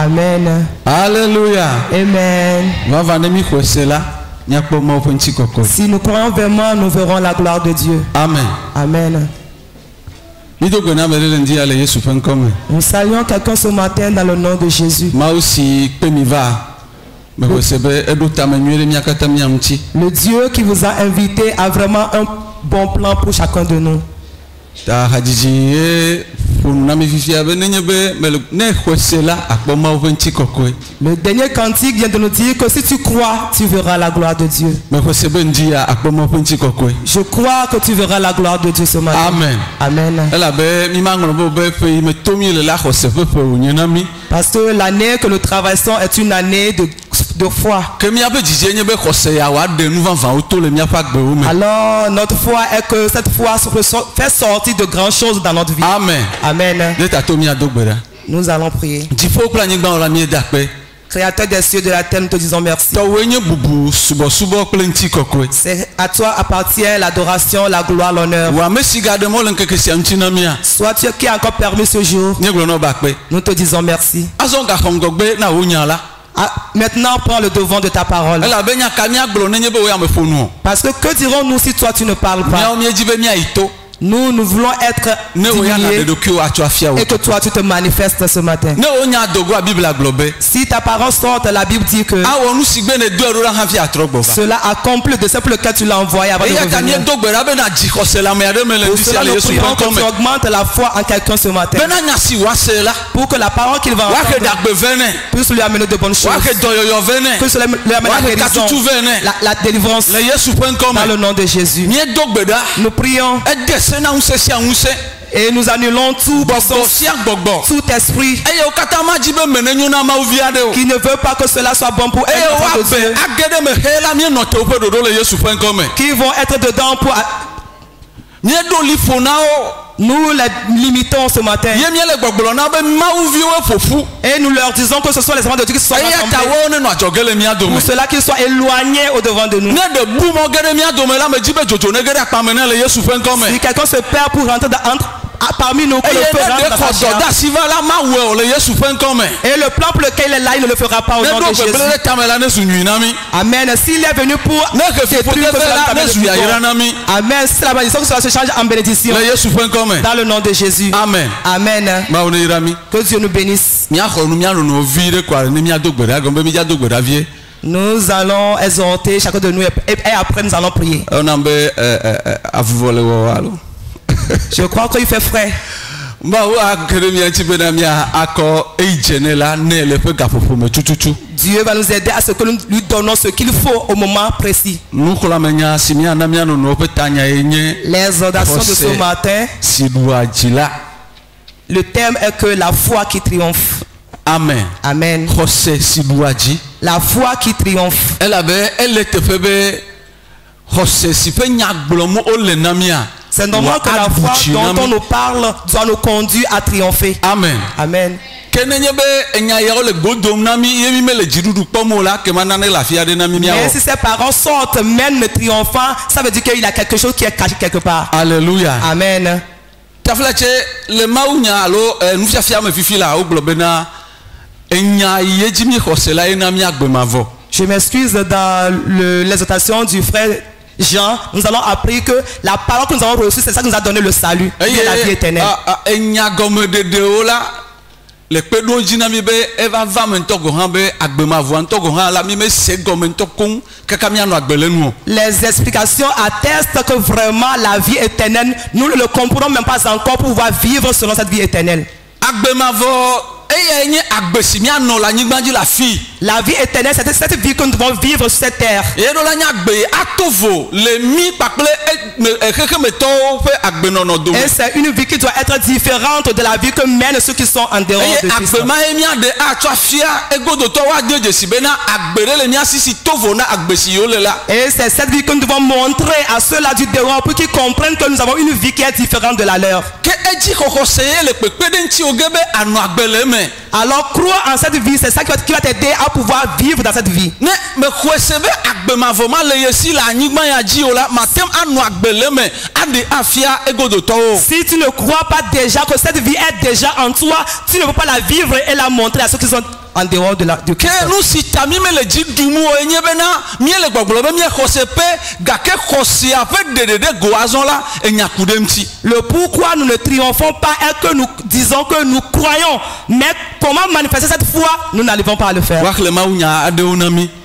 Amen. Alléluia. Amen. Si nous croyons vraiment, nous verrons la gloire de Dieu. Amen. Amen. Nous saluons quelqu'un ce matin dans le nom de Jésus. Le Dieu qui vous a invité a vraiment un bon plan pour chacun de nous. Le dernier cantique vient de nous dire que si tu crois, tu verras la gloire de Dieu. Je crois que tu verras la gloire de Dieu ce matin. Amen. Amen. Parce que l'année que nous traversons est une année de foi. Alors notre foi est que cette foi fait sortir de grandes choses dans notre vie. Amen. Amen. Nous allons prier. Créateur des cieux et de la terre, nous te disons merci. C'est à toi appartient l'adoration, la gloire, l'honneur. Soit Dieu qui a encore permis ce jour. Nous te disons merci. Maintenant, prends le devant de ta parole. Parce que dirons-nous si toi tu ne parles pas? Nous voulons être diminués et que toi tu te manifestes ce matin. Si ta parole sort, la Bible dit que cela accomplit de ce pour lequel tu l'as envoyé avant de revenir. Pour cela nous prions que tu augmentes la foi en quelqu'un ce matin. Pour que la parole qu'il va entendre puisse lui amener de bonnes choses. Puisse lui amener la guérison, la délivrance dans le nom de Jésus. Nous prions. Et nous annulons tout esprit qui ne veut pas que cela soit bon pour elle, qui vont être dedans pour... Nous les limitons ce matin. Et nous leur disons que ce sont les enfants de Dieu qui se sont rassemblés. Pour cela qu'ils soient éloignés au devant de nous. Si quelqu'un se perd pour rentrer parmi nous, que le feu rentre dans sa chair. Et le plan pour lequel il est là, il ne le fera pas au nom de Jésus. Amen. S'il est venu pour détruire, amen. C'est la malédiction que cela se change en bénédiction. Dans le nom de Jésus. Amen. Amen. Que Dieu nous bénisse. Nous allons exhorter chacun de nous et après nous allons prier. Je crois qu'il fait frais. Dieu va nous aider à ce que nous lui donnons ce qu'il faut au moment précis. L'exhortation de ce matin, le thème est que la foi qui triomphe. Amen. Amen. La foi qui triomphe. C'est normal que la foi dont on nous parle doit nous conduire à triompher. Amen. Amen. Mais si ses parents sortent même ne triomphant, ça veut dire qu'il y a quelque chose qui est caché quelque part. Alléluia. Amen. Je m'excuse dans l'exhortation du frère Jean, nous allons apprendre que la parole que nous avons reçue, c'est ça qui nous a donné le salut et la vie éternelle. Les explications attestent que vraiment la vie éternelle, nous ne le comprenons même pas encore pour pouvoir vivre selon cette vie éternelle. La vie éternelle, c'est cette vie que nous devons vivre sur cette terre. Et c'est une vie qui doit être différente de la vie que mènent ceux qui sont en dehors de Christ. Et c'est cette vie que nous devons montrer à ceux-là du dehors pour qu'ils comprennent que nous avons une vie qui est différente de la leur. Alors crois en cette vie, c'est ça qui va t'aider à pouvoir vivre dans cette vie. Si tu ne crois pas déjà que cette vie est déjà en toi, tu ne peux pas la vivre et la montrer à ceux qui sont en dehors de Christ. Que nous si tami me le dit dumu o enye bena mi le gbogbo be mi khosepe gake khosi avec de goazon là enya kudemti. Le pourquoi nous ne triomphons pas est que nous disons que nous croyons, mais comment manifester cette foi, nous n'arrivons pas à le faire.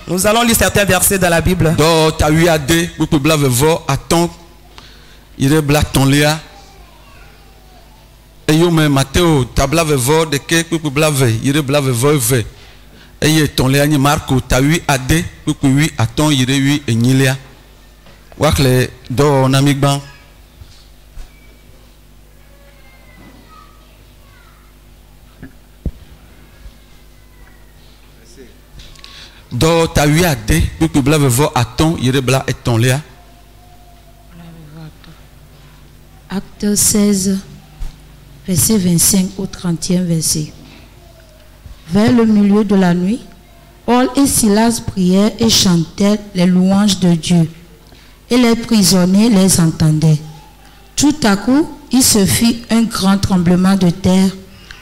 Nous allons lire certains versets dans la Bible. Do ta wi ade pour blave vo aton ire bla ton lia. Et yo me Matteo ta blave vo de ke pour blave ire blave vo ve. Et ton lia ni Marco ta wi ade pour wi aton ire wi enyilia. Wa kle do namigban. Do ta wi ade pour blave vo aton ire bla et ton lia. Acte 16, verset 25 au 30e verset. Vers le milieu de la nuit, Paul et Silas prièrent et chantaient les louanges de Dieu, et les prisonniers les entendaient. Tout à coup, il se fit un grand tremblement de terre,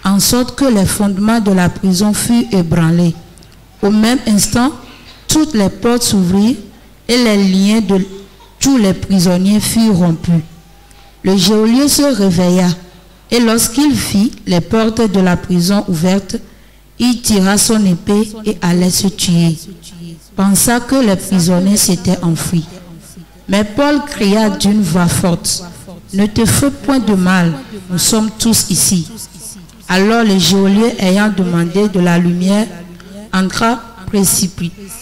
en sorte que les fondements de la prison furent ébranlés. Au même instant, toutes les portes s'ouvrirent et les liens de tous les prisonniers furent rompus. Le geôlier se réveilla et lorsqu'il vit les portes de la prison ouvertes, il tira son épée et allait se tuer. Pensa que les prisonniers s'étaient enfuis. Mais Paul cria d'une voix forte, « Ne te fais point de mal, nous sommes tous ici. » Alors le geôlier, ayant demandé de la lumière, entra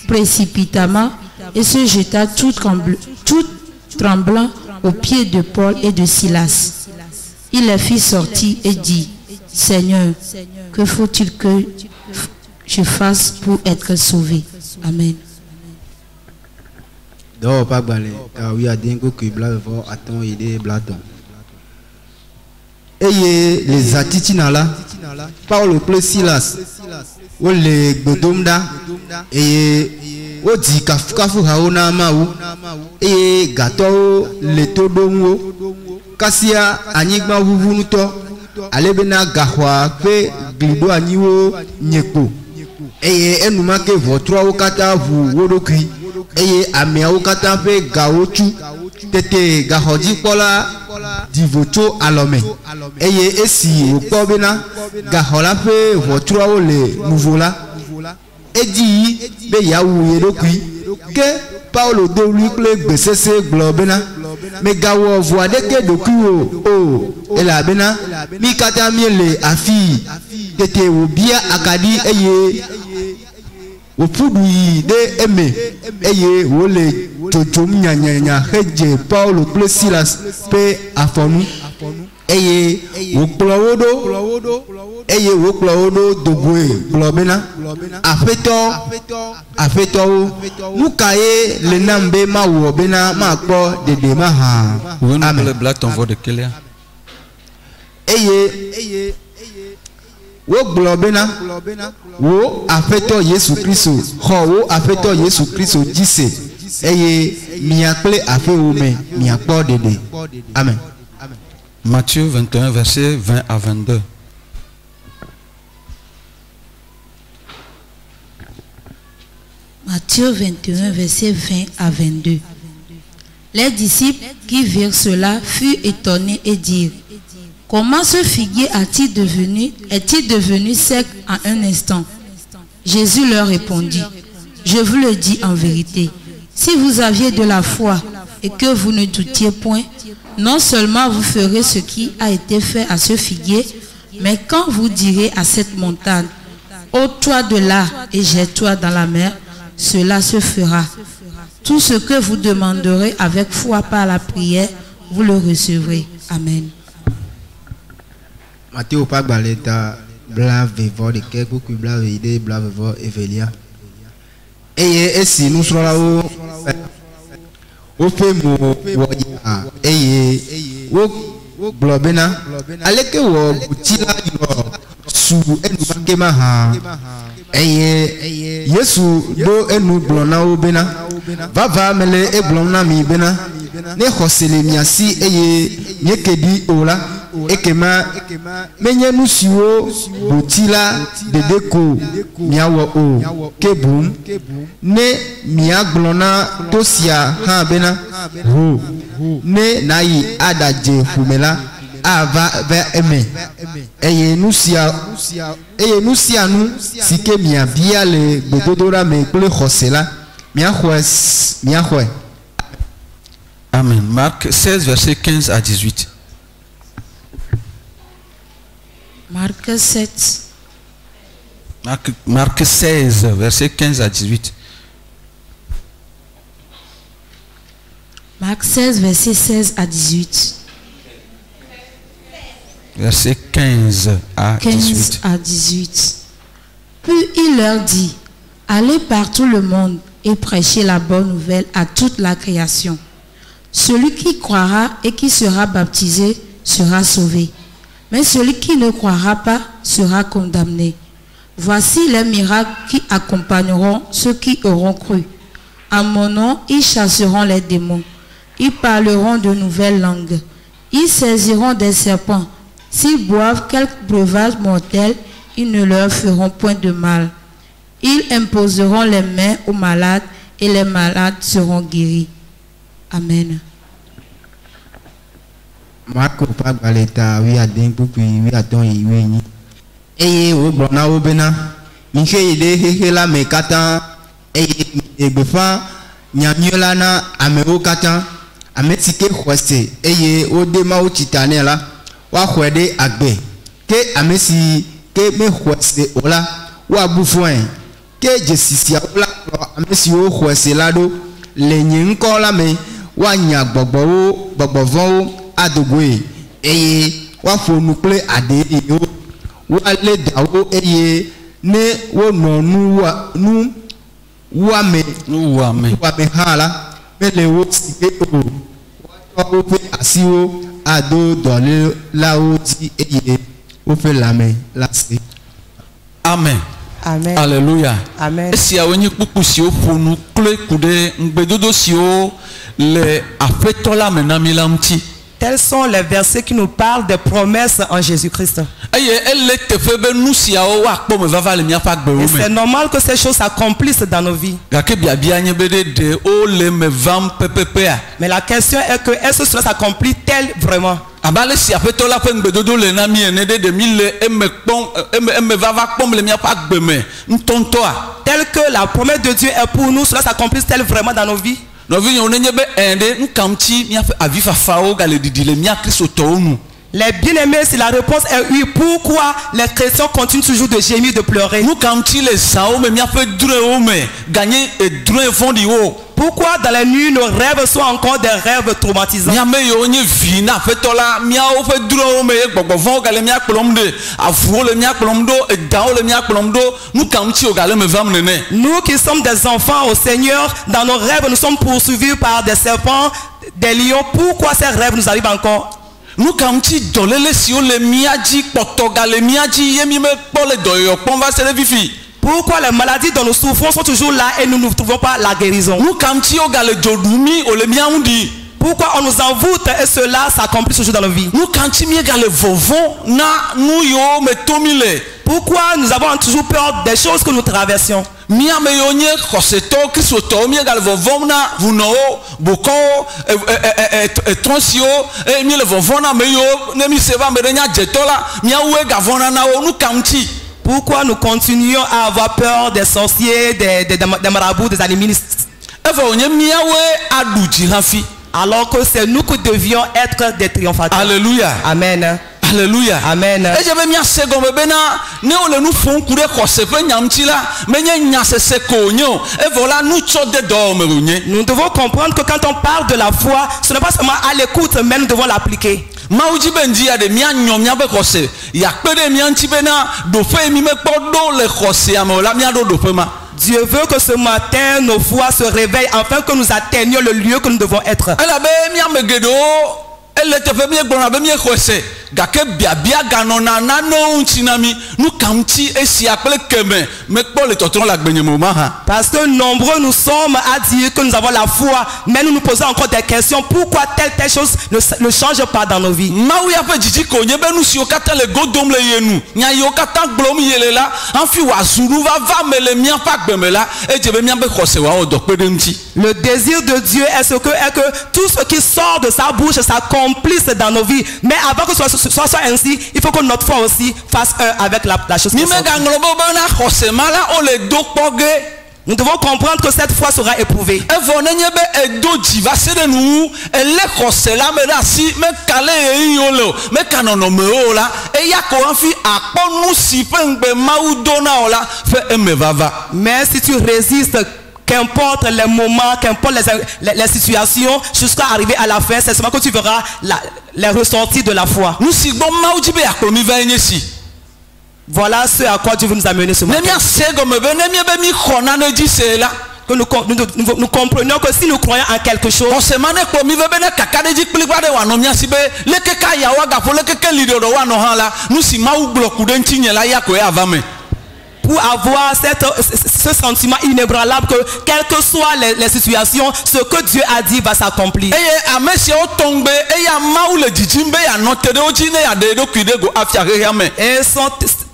précipitamment et se jeta tout tremblant aux pieds de Paul et de Silas. Il les fit sortir et dit, « Seigneur, que faut-il que je fasse pour être sauvé? » Amen. Et les atitinala, Paul plus Silas, ou les Godomda, et o di kafu haona mau, et gato le todongo, kasia anigma vuvunuto, alebena gahwa pe glido aniwo nyeko, et enumake votre okata vous wodokui, et amea okata pe gaochu, tete gahoji pola. Divoto alome eye esi okobena gahola pe votura ole nouveau-là edi be yawu yedokui ke Paulo de lui ple gbesese globena me gawo voix de ke dokuo o ela bena mi kata miele afi tete obia akadi eye opudui de eme eye wole totom nyanyanya heje Paulo plus Silas pe afonu eye woklowodo dogwe globena afeto mukaye le nambe mawo bena makpo dede maha amen black ton voix de Kélia eye wo globena wo afeto Yesu Kristo wo afeto Yesu Kristo dise eye miakle afe ome miakpo dede amen. Matthieu 21 verset 20 à 22. Matthieu 21 verset 20 à 22. Les disciples qui virent cela furent étonnés et dirent, comment ce figuier est-il devenu sec en un instant? Jésus leur répondit, je vous le dis en vérité, si vous aviez de la foi et que vous ne doutiez point, non seulement vous ferez ce qui a été fait à ce figuier, mais quand vous direz à cette montagne, ôte-toi de là et jette-toi dans la mer, cela se fera. Tout ce que vous demanderez avec foi par la prière, vous le recevrez. Amen. Matthieu Pagbaleta, blave de quelque que blave idée, blave Evelia. Et si nous sommes là-haut, au fait, wo blobena aleke wo butila su enu makema ha Yesu do enu blona wo bena vava mele e blona mi bena ne khosele miasi nyekedi ola ekema menye nusiwo botila dedeko miawo o kebum ne miaglona tosia ha bena ho ne nayi adaje fumela ava ve eme eye nusia nu sike mia bia le bedodora me kle khosela mia khwe. Amen. Marc 16 verset 15 à 18. Marc 7. Marc 16 verset 15 à 18. Marc 16 verset 16 à 18. Verset 15 à 18. 15 à 18. Puis il leur dit, allez par tout le monde et prêchez la bonne nouvelle à toute la création. Celui qui croira et qui sera baptisé sera sauvé, mais celui qui ne croira pas sera condamné. Voici les miracles qui accompagneront ceux qui auront cru. En mon nom, ils chasseront les démons. Ils parleront de nouvelles langues. Ils saisiront des serpents. S'ils boivent quelques breuvages mortels, ils ne leur feront point de mal. Ils imposeront les mains aux malades et les malades seront guéris. Amen. Marco Pagaleta, oui, à Denkupi, oui, à ton Iwini. Eye, au Brona, au Bena, Miché, Hela, Mekatan, Eye, Befa, Nyamulana, Amero Katan, Ametike, Hueste, Eye, au Dema, au Titanella, Wahwede, Agbe, Ke Amesi, Ke Me Hueste, Ola, Waboufoin, Ke Jessisia, Ola, Amesi, Hueste, Lado, Lenyin Kola, Me, Wanya, Bobo, Bobo, Adogwe, Eye, Wafonukle, Ade, Yo, Wale Dao, Eye, Ne, Wono, Nu, Wame, Hala, Mele, Wotsike, Wape, Asio, Ado, Dole, Laoti, Eye, Ofe Lame, Lassi. Amen. Amen. Alléluia. Amen. Si a venu pour sio pour nous clé coude ngbedodo sio le afetola menamilamti. Tels sont les versets qui nous parlent des promesses en Jésus-Christ. Et c'est normal que ces choses s'accomplissent dans nos vies. Mais la question est que est-ce que cela s'accomplit-elle vraiment? Tel que la promesse de Dieu est pour nous, cela s'accomplit-elle vraiment dans nos vies? Les bien-aimés, si la réponse est oui, pourquoi les chrétiens continuent toujours de gémir, de pleurer? Pourquoi dans la nuit nos rêves sont encore des rêves traumatisants? Nous qui sommes des enfants au Seigneur, dans nos rêves nous sommes poursuivis par des serpents, des lions. Pourquoi ces rêves nous arrivent encore? Pourquoi les maladies dont nous souffrons sont toujours là et nous ne trouvons pas la guérison? Pourquoi on nous envoûte et cela s'accomplit toujours dans nos vies? Pourquoi nous avons toujours peur des choses que nous traversions? Pourquoi nous continuons à avoir peur des sorciers, des marabouts, des animistes? Alors que c'est nous qui devions être des triomphateurs. Alléluia. Amen. Alléluia. Amen. Nous devons comprendre que quand on parle de la foi, ce n'est pas seulement à l'écoute, mais nous devons l'appliquer. Dieu veut que ce matin nos foi se réveillent afin que nous atteignions le lieu que nous devons être. gake biabia ganona nano ntinami nous kamti esi appelé keme me pour le totron la gbenyemoma ha. Parce que nombreux nous sommes à dire que nous avons la foi, mais nous nous posons encore des questions. Pourquoi telle chose ne change pas dans nos vies? Maou ya pe djiji ko nyebe nous si okata le godom le yenu nya yokata glom yelela anfi wa zulu va me le mien pas gbemela et je be mien be khose wa odo pedemti. Le désir de Dieu est que tout ce qui sort de sa bouche s'accomplisse dans nos vies. Mais avant que ce soit ainsi, il faut que notre foi aussi fasse avec la chose qui sort. Nous devons comprendre que cette foi sera éprouvée. Mais si tu résistes, qu'importe les moments, qu'importe les situations, jusqu'à arriver à la fin, c'est seulement que tu verras les ressorties de la foi. Voilà ce à quoi Dieu veut nous amener ce matin. Que nous comprenions que si nous croyons en quelque chose, pour avoir ce sentiment inébranlable que quelles que soient les situations, ce que Dieu a dit va s'accomplir. Et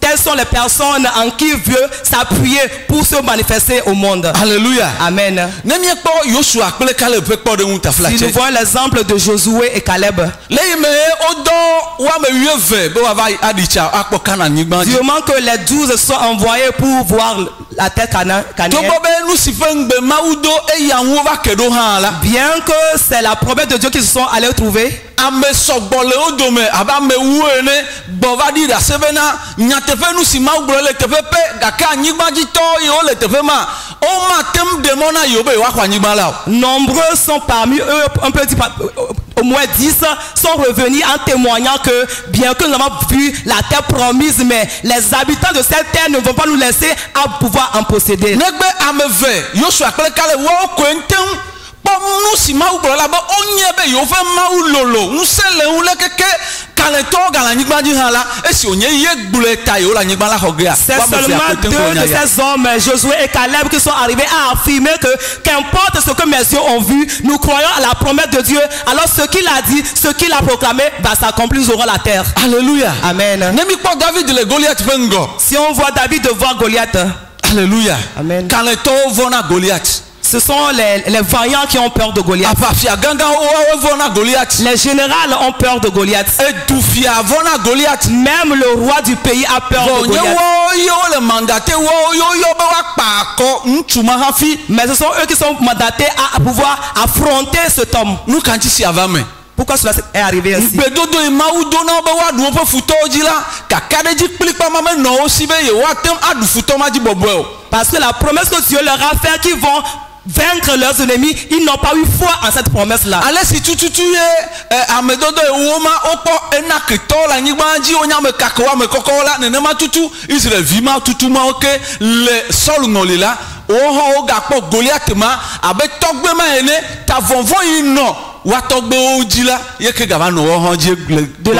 telles sont les personnes en qui Dieu s'appuyer pour se manifester au monde. Alléluia. Amen. Si nous voyons l'exemple de Josué et Caleb, Dieu manque que les 12 soient envoyés pour voir la terre cananéenne. Bien que c'est la promesse de Dieu qu'ils se sont allés trouver, nombreux sont parmi eux, un peu au moins 10 sont revenus en témoignant que bien que nous avons vu la terre promise, mais les habitants de cette terre ne vont pas nous laisser à pouvoir en posséder. C'est seulement deux de ces hommes, Josué et Caleb, qui sont arrivés à affirmer que qu'importe ce que mes yeux ont vu, nous croyons à la promesse de Dieu. Alors ce qu'il a dit, ce qu'il a proclamé va s'accomplir, nous aurons la terre. Alléluia. Amen. Si on voit David devant Goliath, alléluia. Amen. Quand les taux vont à Goliath, ce sont les vaillants qui ont peur de Goliath. Les généraux ont peur de Goliath. Même le roi du pays a peur de Goliath. Mais ce sont eux qui sont mandatés à pouvoir affronter cet homme. Pourquoi cela est arrivé ainsi? Parce que la promesse que Dieu leur a faite qu'ils vont vaincre leurs ennemis, ils n'ont pas eu foi en cette promesse-là. De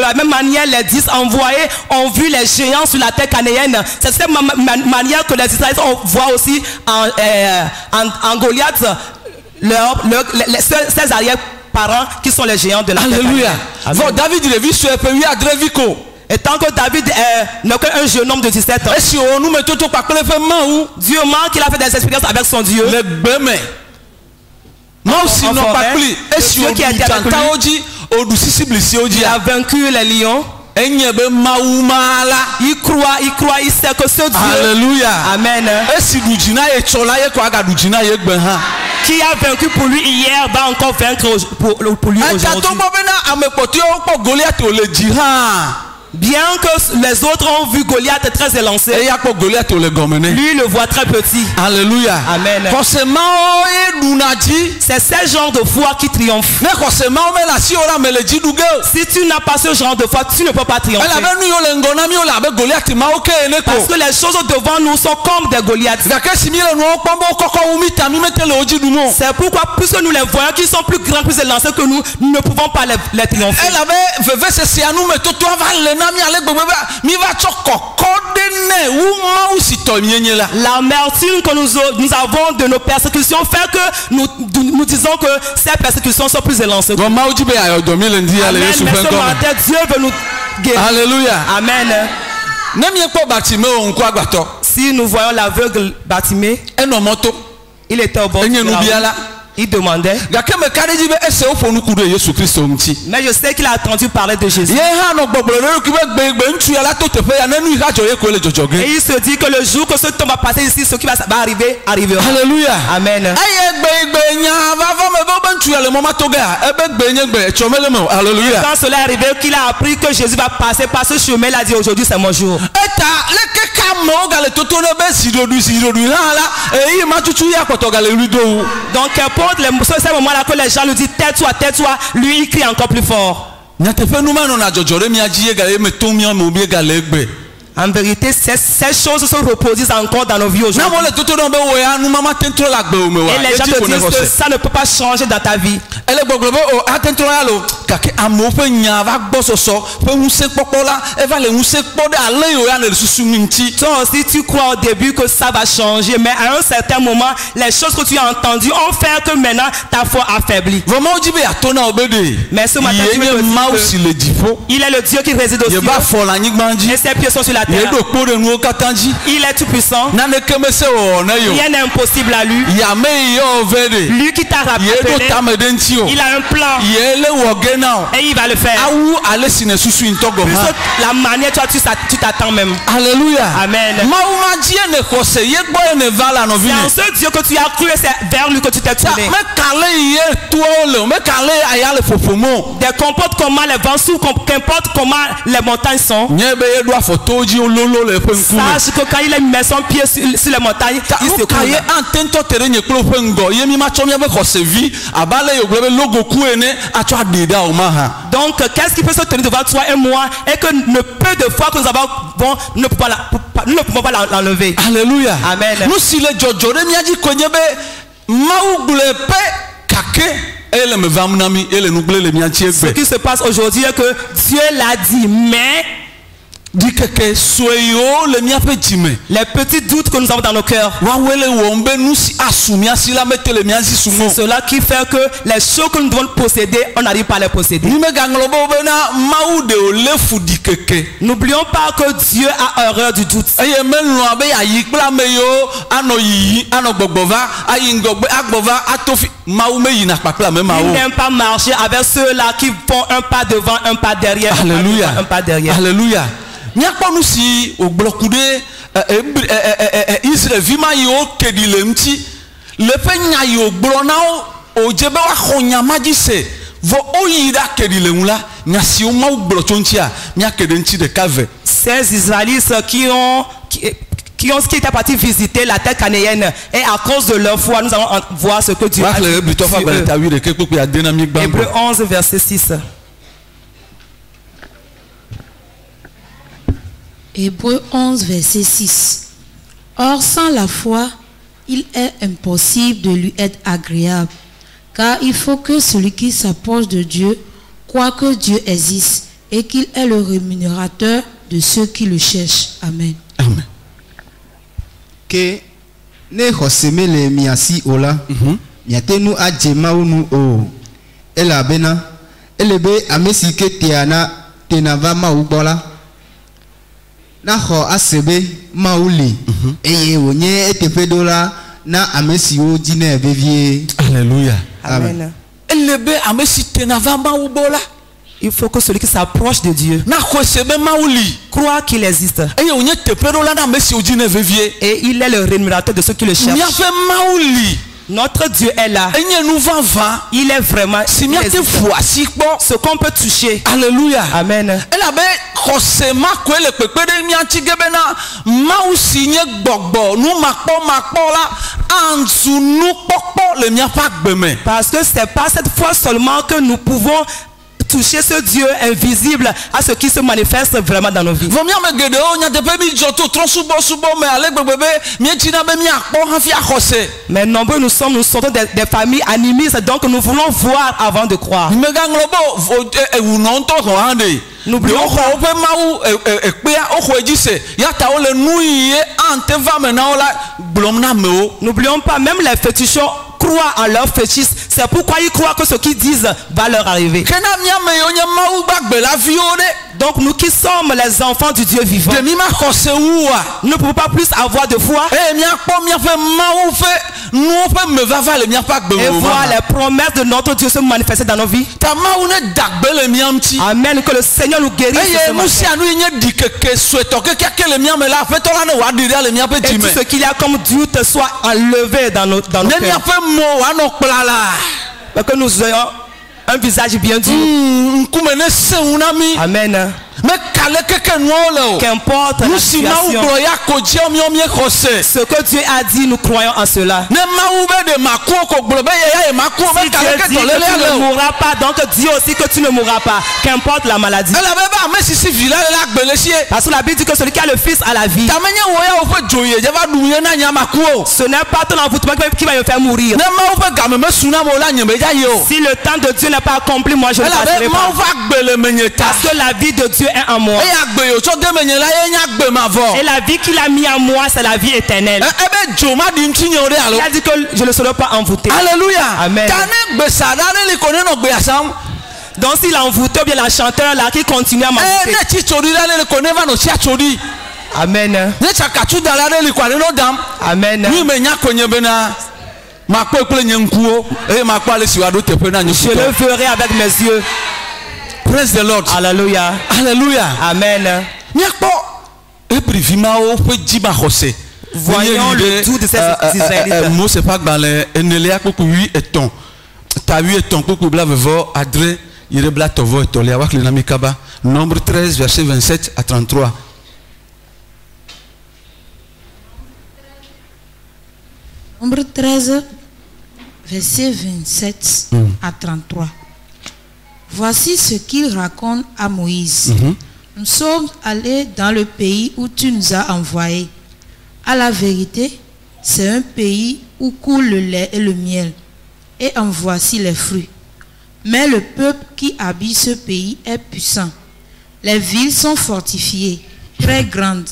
la même manière, les 10 envoyés ont vu les géants sur la terre cananéenne. C'est cette manière que les Israélites voient aussi en Goliath ses arrière-parents qui sont les géants de la terre. Alléluia. David et tant que David n'est qu'un jeune homme de 17 ans, Dieu manque qu'il a fait des expériences avec son Dieu. Il a vaincu les lions. Il croit, il sait que ce Dieu. Alléluia. Amen. Qui a vaincu pour lui hier va encore vaincre pour lui aujourd'hui. Bien que les autres ont vu Goliath très élancé, lui le voit très petit. Alléluia. Amen. C'est ce genre de foi qui triomphe. Si tu n'as pas ce genre de foi, tu ne peux pas triompher. Parce que les choses devant nous sont comme des Goliaths. C'est pourquoi plus nous les voyons qui sont plus grands, plus élancés que nous ne pouvons pas les triompher. L'amertume que nous avons de nos persécutions fait que nous disons que ces persécutions sont plus élancées. Amen. Mais ce matin, Dieu veut nous guérir. Alléluia. Amen. Si nous voyons l'aveugle Bartimée, il était au bord de la. Il demandait. Mais je sais qu'il a entendu parler de Jésus. Et il se dit que le jour que ce temps va passer ici, ce qui va arriver, arrivera. Alléluia. Amen. Alléluia. Quand cela est arrivé, qu'il a appris que Jésus va passer par ce chemin, il a dit aujourd'hui c'est mon jour. Donc c'est moment-là que les gens lui disent tais-toi, lui il crie encore plus fort. En vérité, ces choses se reproduisent encore dans nos vies aujourd'hui. Et les gens te disent que ça ne peut pas changer dans ta vie. Toi aussi tu crois au début que ça va changer, mais à un certain moment, les choses que tu as entendues ont fait que maintenant ta foi affaiblit. Mais ce matin, tu veux dire il est le Dieu qui réside au ciel. Et ses pieds sont sur la terre. Il est tout puissant. Rien n'est impossible à lui. Lui qui t'a rappelé, il a un plan et il va le faire. La manière tu t'attends même. Alléluia. Amen. C'est en ce Dieu que tu as cru et c'est vers lui que tu t'es tourné. Des comporte comment les vents souffrent, qu'importe comment les montagnes sont. Sache que quand il met son pied sur les montagnes, il se coule. Donc qu'est-ce qui peut se tenir devant toi et moi et que le peu de foi que nous avons, bon, nous ne pouvons pas l'enlever. Alléluia. Amen. Nous si les ce qui se passe aujourd'hui est que Dieu l'a dit, mais dit que les petits doutes que nous avons dans nos cœurs, c'est cela qui fait que les choses que nous devons posséder, on n'arrive pas à les posséder. N'oublions pas que Dieu a horreur du doute. Il n'aime pas marcher avec ceux-là qui font un pas devant, un pas derrière. Alléluia. Un pas derrière. Alléluia. Nous si au bloc de Israël vima yo kedilenti le penya yo blonao o jebe wa khonyamaji se vo oyida kedilemula nyasi o mau blochontia nya kedenti de cave. Ces Israélites qui étaient partis visiter la terre cananéenne et à cause de leur foi nous allons voir ce que Dieu a dit. Hébreux 11 verset 6. Hébreux 11, verset 6. Or, sans la foi, il est impossible de lui être agréable, car il faut que celui qui s'approche de Dieu croit que Dieu existe et qu'il est le rémunérateur de ceux qui le cherchent. Amen. Amen. Que ne hoseme le miasi ola, miatenu ajema unu o, ela bena, elebe amesike tiana tenava maubola. Na ho asebe mauli eye wonye etefedola na amesi ojine bevie. Alléluia. Amen. Elebe amesi tenava maubola. Il faut que celui qui s'approche de Dieu croit qu'il existe. Et il est le rémunérateur de ceux qui le cherchent. Notre Dieu est là. Il est vraiment ce qu'on peut toucher. Alléluia. Amen. Parce que c'est pas cette fois seulement que nous pouvons toucher ce Dieu invisible à ce qui se manifeste vraiment dans nos vies. Mais nombreux nous sommes des familles animistes, donc nous voulons voir avant de croire. N'oublions pas, même les féticheurs croient en leurs fétiches. C'est pourquoi ils croient que ce qu'ils disent va leur arriver. Donc nous qui sommes les enfants du Dieu vivant, nous ne pouvons pas plus avoir de foi et voir les promesses de notre Dieu se manifester dans nos vies. Amen. Que le Seigneur nous guérisse. Et tout ce qu'il y a comme doute soit enlevé dans nos cœurs. Que nous ayons un visage bien dur. Amen. Qu'importe la situation, ce que Dieu a dit, nous croyons en cela. Si Dieu dit que tu ne mourras pas, donc dis aussi que tu ne mourras pas. Qu'importe la maladie. Parce que la Bible dit que celui qui a le Fils a la vie. Ce n'est pas ton envoûtement qui va me faire mourir. Si le temps de Dieu n'est pas accompli, moi je ne passerai pas. Parce que la vie de Dieu est en moi. Et la vie qu'il a mis en moi, c'est la vie éternelle. Il a dit que je ne serai pas envoûté. Alléluia. Amen. Donc s'il a envoûté, bien la chanteur là qui continue à m'envoûter. Amen. Amen. Je le verrai avec mes yeux. Praise the Lord. Alléluia. Alléluia. Amen. Voyons le tout de ces Israélites. Moi c'est pas dans les Enelia pour 8 et ton. T'as 8 et ton pour blave adré il rebla tovo et tolia avec le namikaba. Nombre 13 verset 27 à 33. Nombre 13 verset 27 à 33. Voici ce qu'il raconte à Moïse. Nous sommes allés dans le pays où tu nous as envoyés. À la vérité, c'est un pays où coule le lait et le miel. Et en voici les fruits. Mais le peuple qui habite ce pays est puissant. Les villes sont fortifiées, très grandes.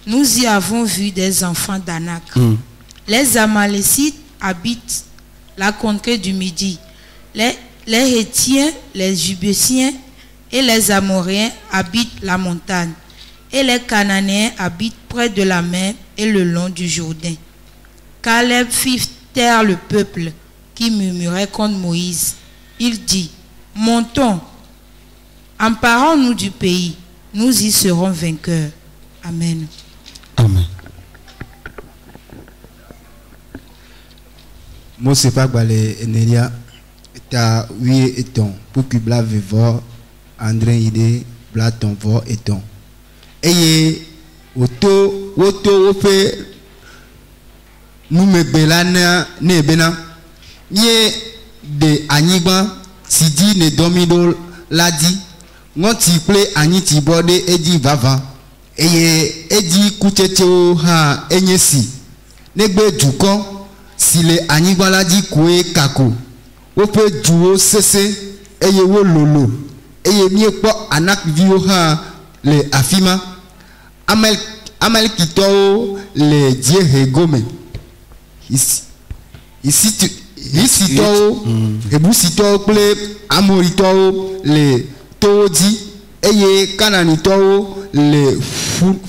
Nous y avons vu des enfants d'Anak. Les Amalécites habitent la contrée du Midi. Les Hétiens, les Jubésiens et les Amoréens habitent la montagne. Et les Cananéens habitent près de la mer et le long du Jourdain. Caleb fit taire le peuple qui murmurait contre Moïse. Il dit, montons, emparons-nous du pays, nous y serons vainqueurs. Amen. Amen. Moi, c'est pas balé Enelia. Ta 8 et ton. Pour que bla vivre, André idée, bla ton vo et ton. Et auto, fait. Nous me belana, ne bena. Ye de Aniba, Sidi ne domido ladi. Ngon ti ple ani ti bode edi vava. Eye edi kuteteo ha enyesi. Negbe dukon. Si le Aniba ladi kwe kako. Ope duo sese. Eye wo lolo. Eye mie po anak vio ha le afima. Amel kito le die hegome. Ici Ebusito ple Amorito le Toodi eye Kananito le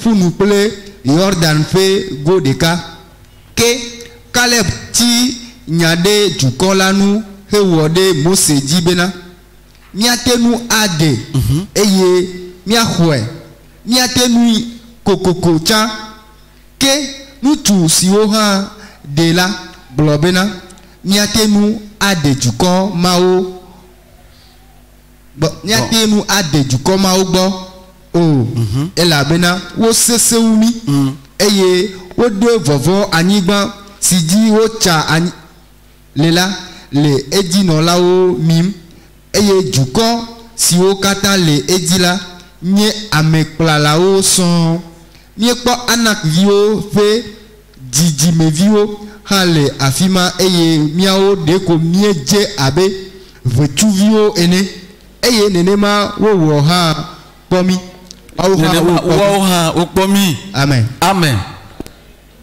Funu ple Jordan fe Godeka ke Caleb ti nyade jukolanu hewode Mose dibena miatenu ade eye miahwe miatenu kokoko cha ke nutu siwo ha de la blobena miatenu adejukɔ mawo miatenu adejukɔ mawo gbɔ o elabena wo sesewumi eye wo do vɔvɔ anyigba si dzi wo tsa anyi le la le edzinɔlawo mim eye dukɔ siwo katã le edzi la nye amekplalawo sɔŋ miekpɔ anakviwo ƒe dzidzimeviwo hã le afi ma eye miawo ɖeko miedze abe ʋetsuviwo ene eye nenema wowɔ hã kpɔ mi woawo hã wokpɔ mi amen amen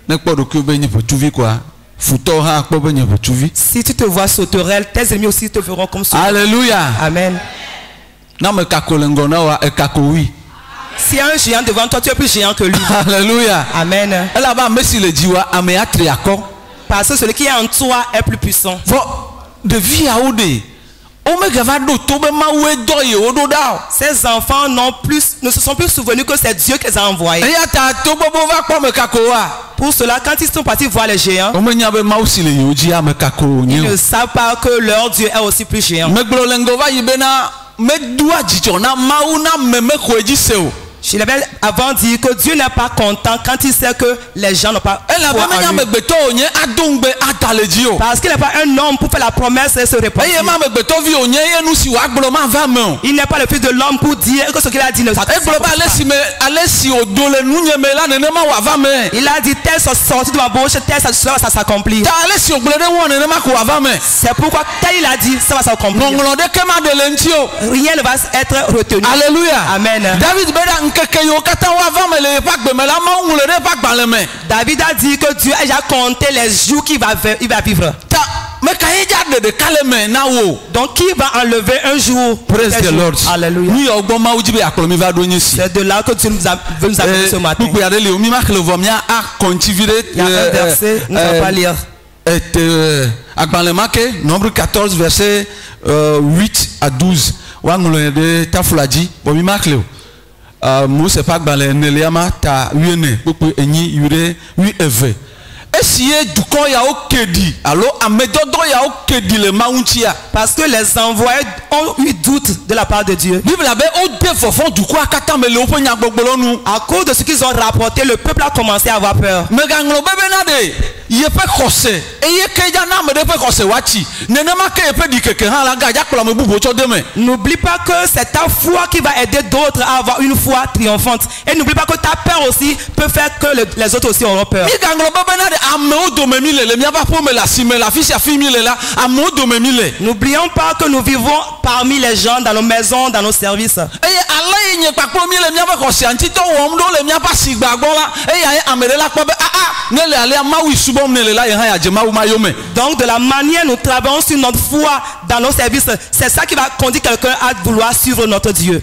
ne kpɔ ɖokuiwo be nye ʋetsuvi koa futɔwo hã kpɔ be nye ʋetsuvi. Si tu te vois sauterelle, tes ennemis aussi te verront comme sauterelle. Alléluia. Amen. Na me kako le ngɔ na wa ekako oui. Si un géant devant toi, tu es plus géant que lui. Alléluia. Amen. Là-bas, mais si le jiwa ame atriako. Parce que celui qui est en toi est plus puissant. De vie à Odé. Ces enfants ne se sont plus souvenus que c'est Dieu qui les a envoyés. Pour cela, quand ils sont partis voir les géants, ils ne savent pas que leur Dieu est aussi plus géant. Je l'avais avant dit que Dieu n'est pas content quand il sait que les gens n'ont pas foi en lui. Parce qu'il n'est pas un homme pour faire la promesse et se répondre. Il n'est pas le fils de l'homme pour dire que ce qu'il a dit ne s'accomplit pas. Il a dit tel soit sorti de ma bouche, tel ça s'accomplit. C'est pourquoi tel il a dit ça va s'accomplir. Rien ne va être retenu. Alléluia. Amen. David a dit que Dieu a déjà compté les jours qu'il va vivre. Donc qui va enlever un jour? Praise the Lord. Alléluia. C'est de là que Dieu veut nous amener ce matin. Il y a un verset, nous ne allons pas lire. Nombre 14, verset 8 à 12. Mose pas balé neliama ta wiene popo enyi yure wi eve esiye duko ya okedi allo amedodo ya okedi le mauntia parce que les envoyés ont eu doute de la part de Dieu. Bible avait au défend duko akata mele opo nya gbogbolo nu à cause de ce qu'ils ont rapporté, le peuple a commencé à avoir peur. Mais ganglo bebe na de ye pe kose eye keja na me de pe kose wachi nenema ke pe dikeke han la gaja kpla me bubo cho demain. N'oublie pas que c'est ta foi qui va aider d'autres à avoir une foi triomphante, et n'oublie pas que ta peur aussi peut faire que les autres aussi auront peur. N'oublions pas que nous vivons parmi les gens, dans nos maisons, dans nos services. Donc de la manière nous travaillons sur notre foi dans nos services, c'est ça qui va conduire quelqu'un à vouloir suivre notre Dieu.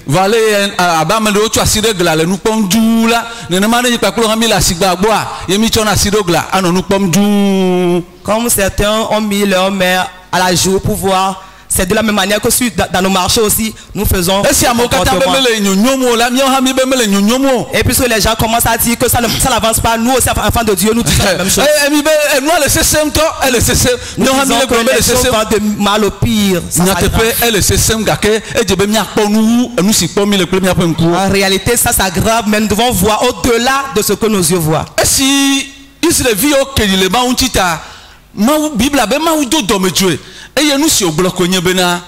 Comme certains ont mis leur mère à la joue pour voir, c'est de la même manière que dans nos marchés aussi, nous faisons. Et puisque les gens commencent à dire que ça n'avance pas, nous aussi, enfants de Dieu, nous disons la même chose. Nous disons que les choses vont de mal au pire. En réalité, ça s'aggrave, mais nous devons voir au-delà de ce que nos yeux voient. Bible abe ma udo domejwe eye nu si ogbolo nye bena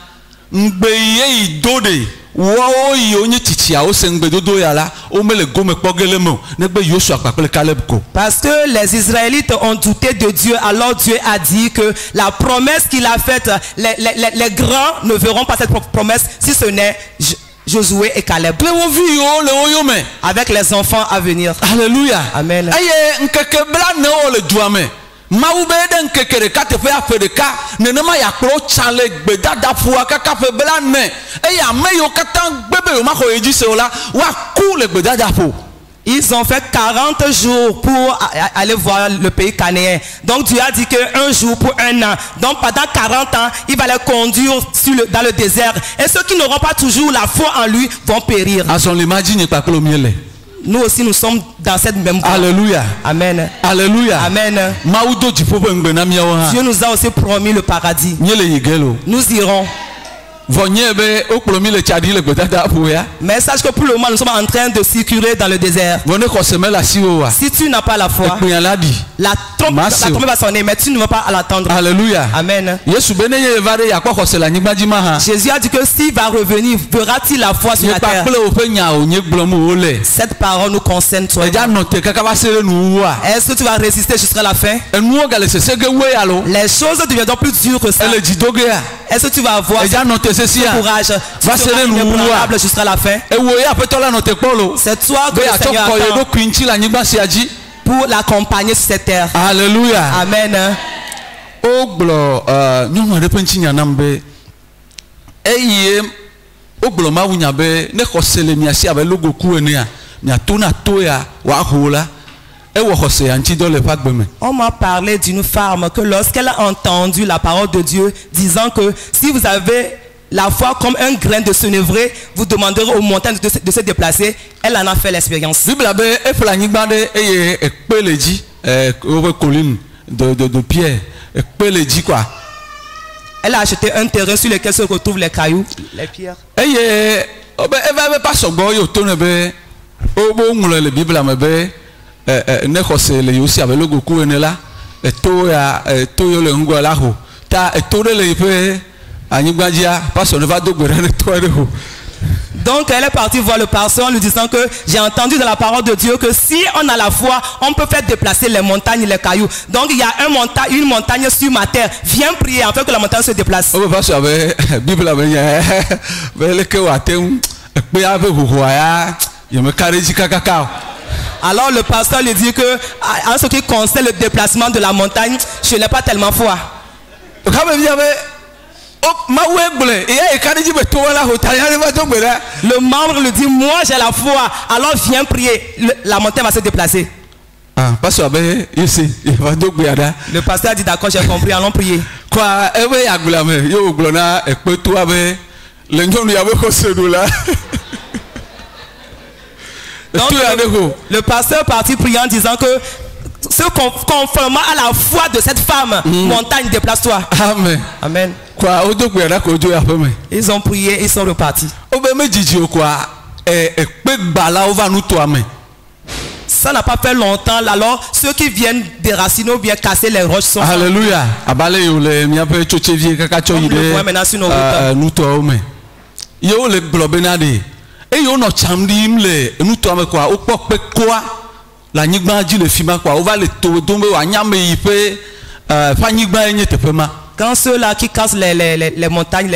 ngbe ye idode wo yi onye titia o se ngbe dodo ya la o mele gome pogele mo negbe Joshua papele Caleb ko. Parce que les Israélites ont douté de Dieu, alors Dieu a dit que la promesse qu'il a faite, les grands ne verront pas cette promesse si ce n'est Josué et Caleb. Avec les enfants à venir. Alléluia. Amen. Aye nkeke bla ne o le duame. Maubeden kekere kate fe afedeka nenema ya kro chale gbedada fua kaka fe blane e ya meyo katan bebe yo mako eji se ola wa ku le gbedada fo. Ils ont fait 40 jours pour aller voir le pays canéen. Donc Dieu a dit qu'un jour pour un an. Donc pendant 40 ans, il va les conduire dans le désert. Et ceux qui n'auront pas toujours la foi en lui vont périr. Nous aussi, nous sommes dans cette même voie. Alléluia. Amen. Alléluia. Amen. Dieu nous a aussi promis le paradis. Nous irons. Mais sache que pour le moment nous sommes en train de circuler dans le désert. Si tu n'as pas la foi, la trompe va sonner, mais tu ne vas pas l'attendre. Alléluia. Amen. Jésus a dit que s'il va revenir, verra-t-il la foi sur la terre? Cette parole nous concerne toi. Est-ce que tu vas résister jusqu'à la fin? Les choses deviendront plus dures que ça. Est-ce que tu vas avoir ce courage? Tu seras inébranlable jusqu'à la fin. C'est toi que le Seigneur attend pour l'accompagner sur cette terre. Alléluia. Amen. On m'a parlé d'une femme que lorsqu'elle a entendu la parole de Dieu disant que si vous avez la foi comme un grain de sénévré, vous demanderez aux montagnes de se déplacer. Elle en a fait l'expérience. De pierre, elle a acheté un terrain sur lequel se retrouvent les cailloux, les pierres. Donc elle est partie voir le pasteur en lui disant que j'ai entendu dans la parole de Dieu que si on a la foi, on peut faire déplacer les montagnes, les cailloux. Donc il y a une montagne sur ma terre. Viens prier afin que la montagne se déplace. Alors le pasteur lui dit que en ce qui concerne le déplacement de la montagne, je n'ai pas tellement foi. Le membre lui dit, moi j'ai la foi, alors viens prier, la montagne va se déplacer. Le pasteur a dit d'accord, j'ai compris, allons prier. Donc, le pasteur est parti prier en disant que conformément à la foi de cette femme, montagne, déplace-toi. Amen. Amen. Ils ont prié, ils sont repartis. Ça n'a pas fait longtemps, alors ceux qui viennent déraciner ou bien casser les roches sont... Alléluia. On le voit maintenant sur nos routes. La nigba dit le fima quoi, on va le tomber à nyame yipe pas nigba enye tepema. Quand ceux-là qui cassent les montagnes,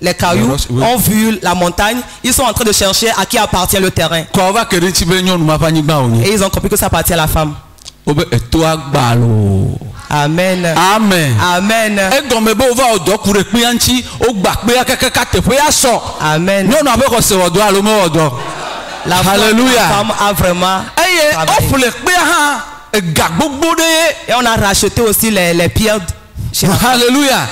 les cailloux ont vu la montagne, ils sont en train de chercher à qui appartient le terrain. Et ils ont compris que ça appartient à la femme. Amen. Amen. Amen. Amen. Alléluia. Femme a vraiment et on a racheté aussi les pierres. Alléluia.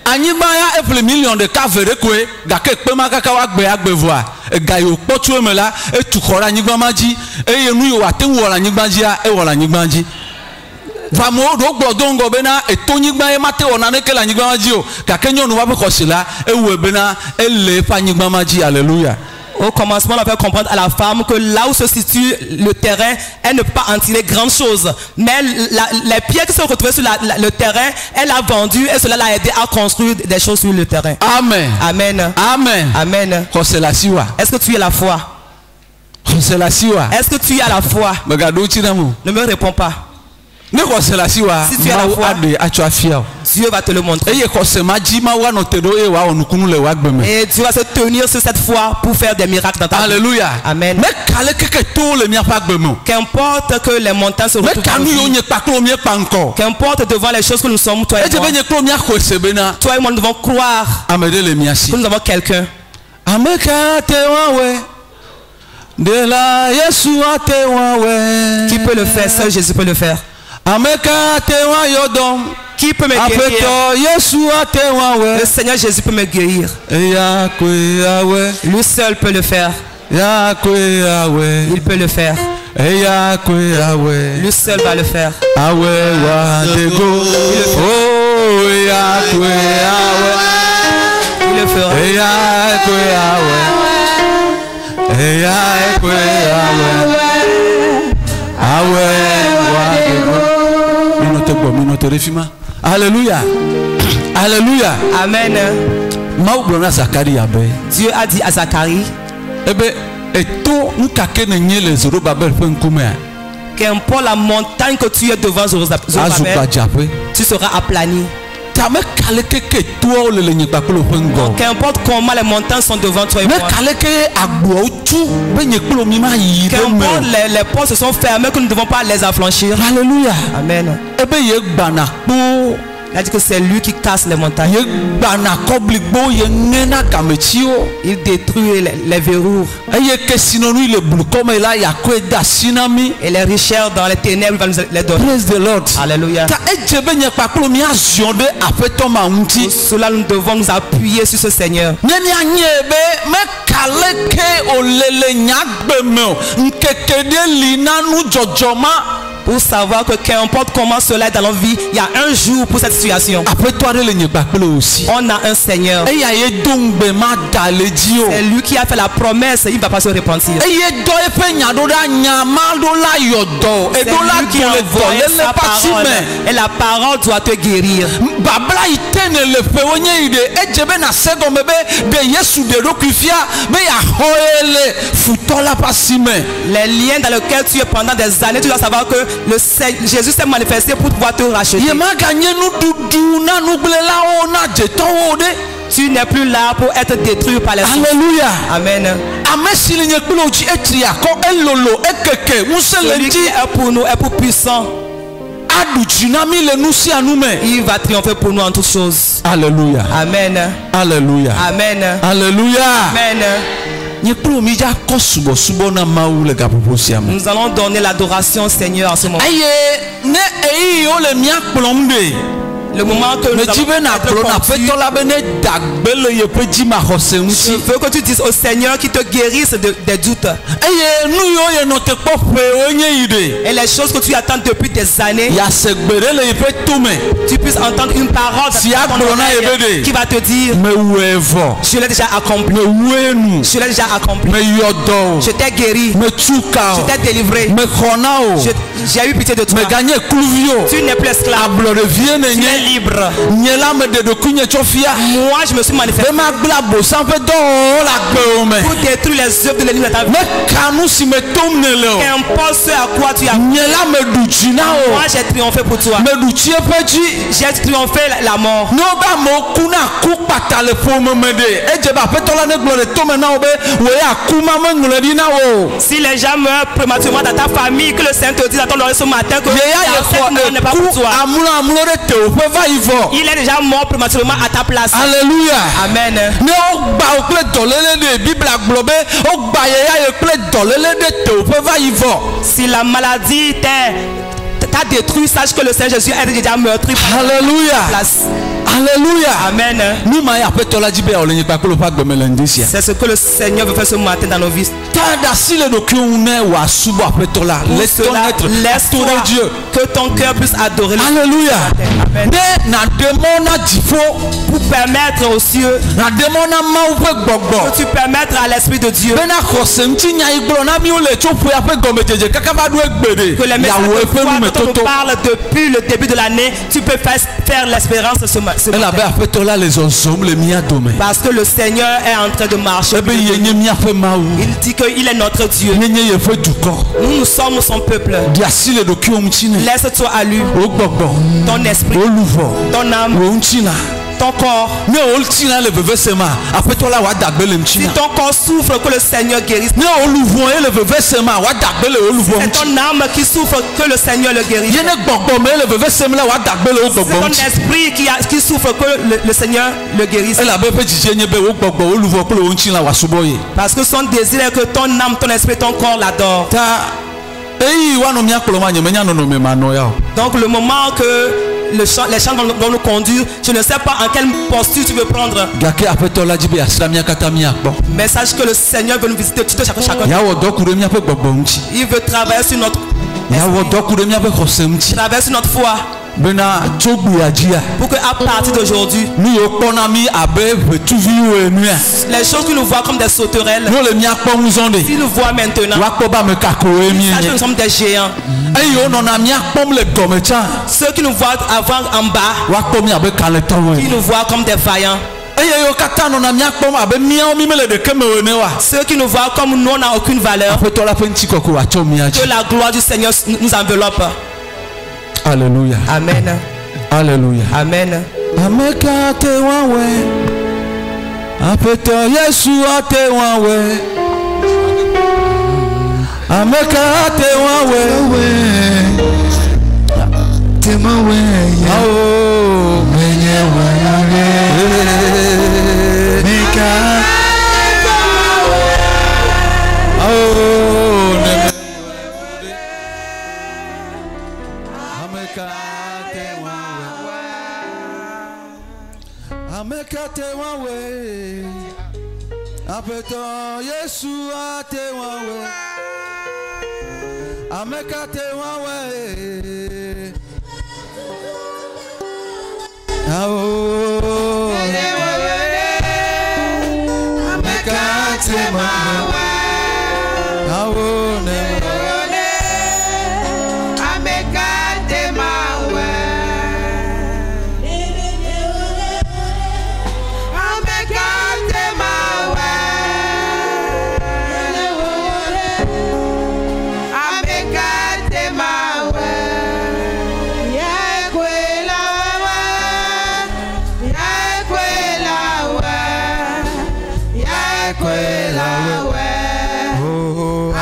Anibaya eple million de kavere kwe gake pema kaka wa gbe agbevoa gayo potu emela etukora nyigba maji eyenu yo atenwo la nyigba ji a ewo la nyigba ji vamo do gbodongo bena etonyigba e mate wona ne kela nyigba maji o gake nyonu wa be kosila ewu bena ele pa nyigba maji. Alléluia. Au commencement, on a fait comprendre à la femme que là où se situe le terrain, elle ne peut pas en tirer grand chose. Mais les pierres qui se retrouvaient sur le terrain, elle a vendu et cela l'a aidé à construire des choses sur le terrain. Amen. Amen. Amen. Amen. Est-ce que tu as la foi? Est-ce que tu as la foi? Ne me réponds pas. Si tu as la foi, Dieu va te le montrer. Et Dieu va se tenir sur cette foi pour faire des miracles dans ta vie. Alléluia. Amen. Qu'importe que les montagnes se retrouvent, qu'importe devant les choses que nous sommes, toi et moi, toi et moi, nous devons croire que nous avons quelqu'un. Qui peut le faire? Seul Jésus peut le faire. Qui peut me guérir? Le Seigneur Jésus peut me guérir. Lui seul peut le faire. Il peut le faire. Lui seul va le faire. Il le fera. Alléluia. Alléluia. Amen. Dieu a dit à Zacharie, qu'importe la montagne que tu es devant Zorobabel, tu seras aplani. Qu'importe comment les montagnes sont devant toi et moi, qu'importe les portes se sont fermées, que nous ne devons pas les affranchir. Alléluia. Amen. Il a dit que c'est lui qui casse les montagnes. Il détruit les verrous. Et les richesses dans les ténèbres, il va nous les donner. Praise the Lord. Alléluia. Pour cela, nous devons nous appuyer sur ce Seigneur. Pour savoir que qu'importe comment cela est dans notre vie, il y a un jour pour cette situation. On a un Seigneur. C'est lui qui a fait la promesse, il ne va pas se repentir. C'est lui qui a envoyé sa parole. Et la parole doit te guérir. Les liens dans lesquels tu es pendant des années, tu dois savoir que Jésus s'est manifesté pour pouvoir te racheter. Tu n'es plus là pour être détruit par les autres. Alléluia. Amen. Celui qui est pour nous est pour puissant. Il va triompher pour nous en toutes choses. Alléluia. Amen. Alléluia. Amen. Alléluia. Amen. Nous allons donner l'adoration au Seigneur en ce moment. Le moment que nous avons je veux que tu dises au Seigneur qui te guérisse des doutes. Et les choses que tu attends depuis des années, tu puisses entendre une parole qui va te dire, je l'ai déjà accompli. Je l'ai déjà accompli. Je t'ai guéri. Je t'ai délivré. J'ai eu pitié de toi. Tu n'es plus esclave. Tu es libre. Moi je me suis manifesté pour détruire les œuvres de l'ennemi de ta vie. Qu'importe ce à quoi tu as, moi j'ai triomphé pour toi. J'ai triomphé la mort. Si les gens meurent prématurément dans ta famille, que le Seigneur te dise à ton oreille ce matin que cette mort n'est pas pour toi. Il est déjà mort prématurément à ta place. Alléluia. Amen. Si la maladie t'a détruit, sache que le Seigneur Jésus est déjà meurtri. Alléluia. Alléluia. Amen. C'est ce que le Seigneur veut faire ce matin dans nos vies. Laisse-toi que ton cœur puisse adorer. Alléluia. Amen. Pour permettre aux cieux, que tu permettes à l'Esprit de Dieu, que les messages de foi dont on parle depuis le début de l'année, tu peux faire l'espérance ce matin. Parce que le Seigneur est en train de marcher. Il dit qu'il est notre Dieu. Nous sommes son peuple. Laisse-toi à lui. Ton esprit, ton âme, ton corps. Si ton corps souffre, que le Seigneur guérisse. C'est ton âme qui souffre, que le Seigneur le guérisse. C'est ton esprit qui souffre, que le Seigneur le guérisse. Parce que son désir est que ton âme, ton esprit, ton corps l'adorent. Donc le moment que les chants vont nous conduire. Je ne sais pas en quelle posture tu veux prendre. Mais sache que le Seigneur veut nous visiter tout chacun. Il veut travailler sur notre foi. Pour qu'à partir d'aujourd'hui, les choses que nous voient comme des sauterelles, si nous voient maintenant, nous sommes des géants. Ceux qui nous voient avant en bas, qui nous voient comme des vaillants. Ceux qui nous voient comme nous, on n'a aucune valeur. Que la gloire du Seigneur nous enveloppe. Alléluia. Amen. Alléluia. Amen. Ameka te wawe. Apeto Yesu ate wawe. Ameka te wawe. Te wawe. Oh, menye wawe. Meka. Oh, neme. Ameka te wawe. Apeto Yesu ate wawe. Ameka te wawe. Oh, Ameka te wawe. Oh,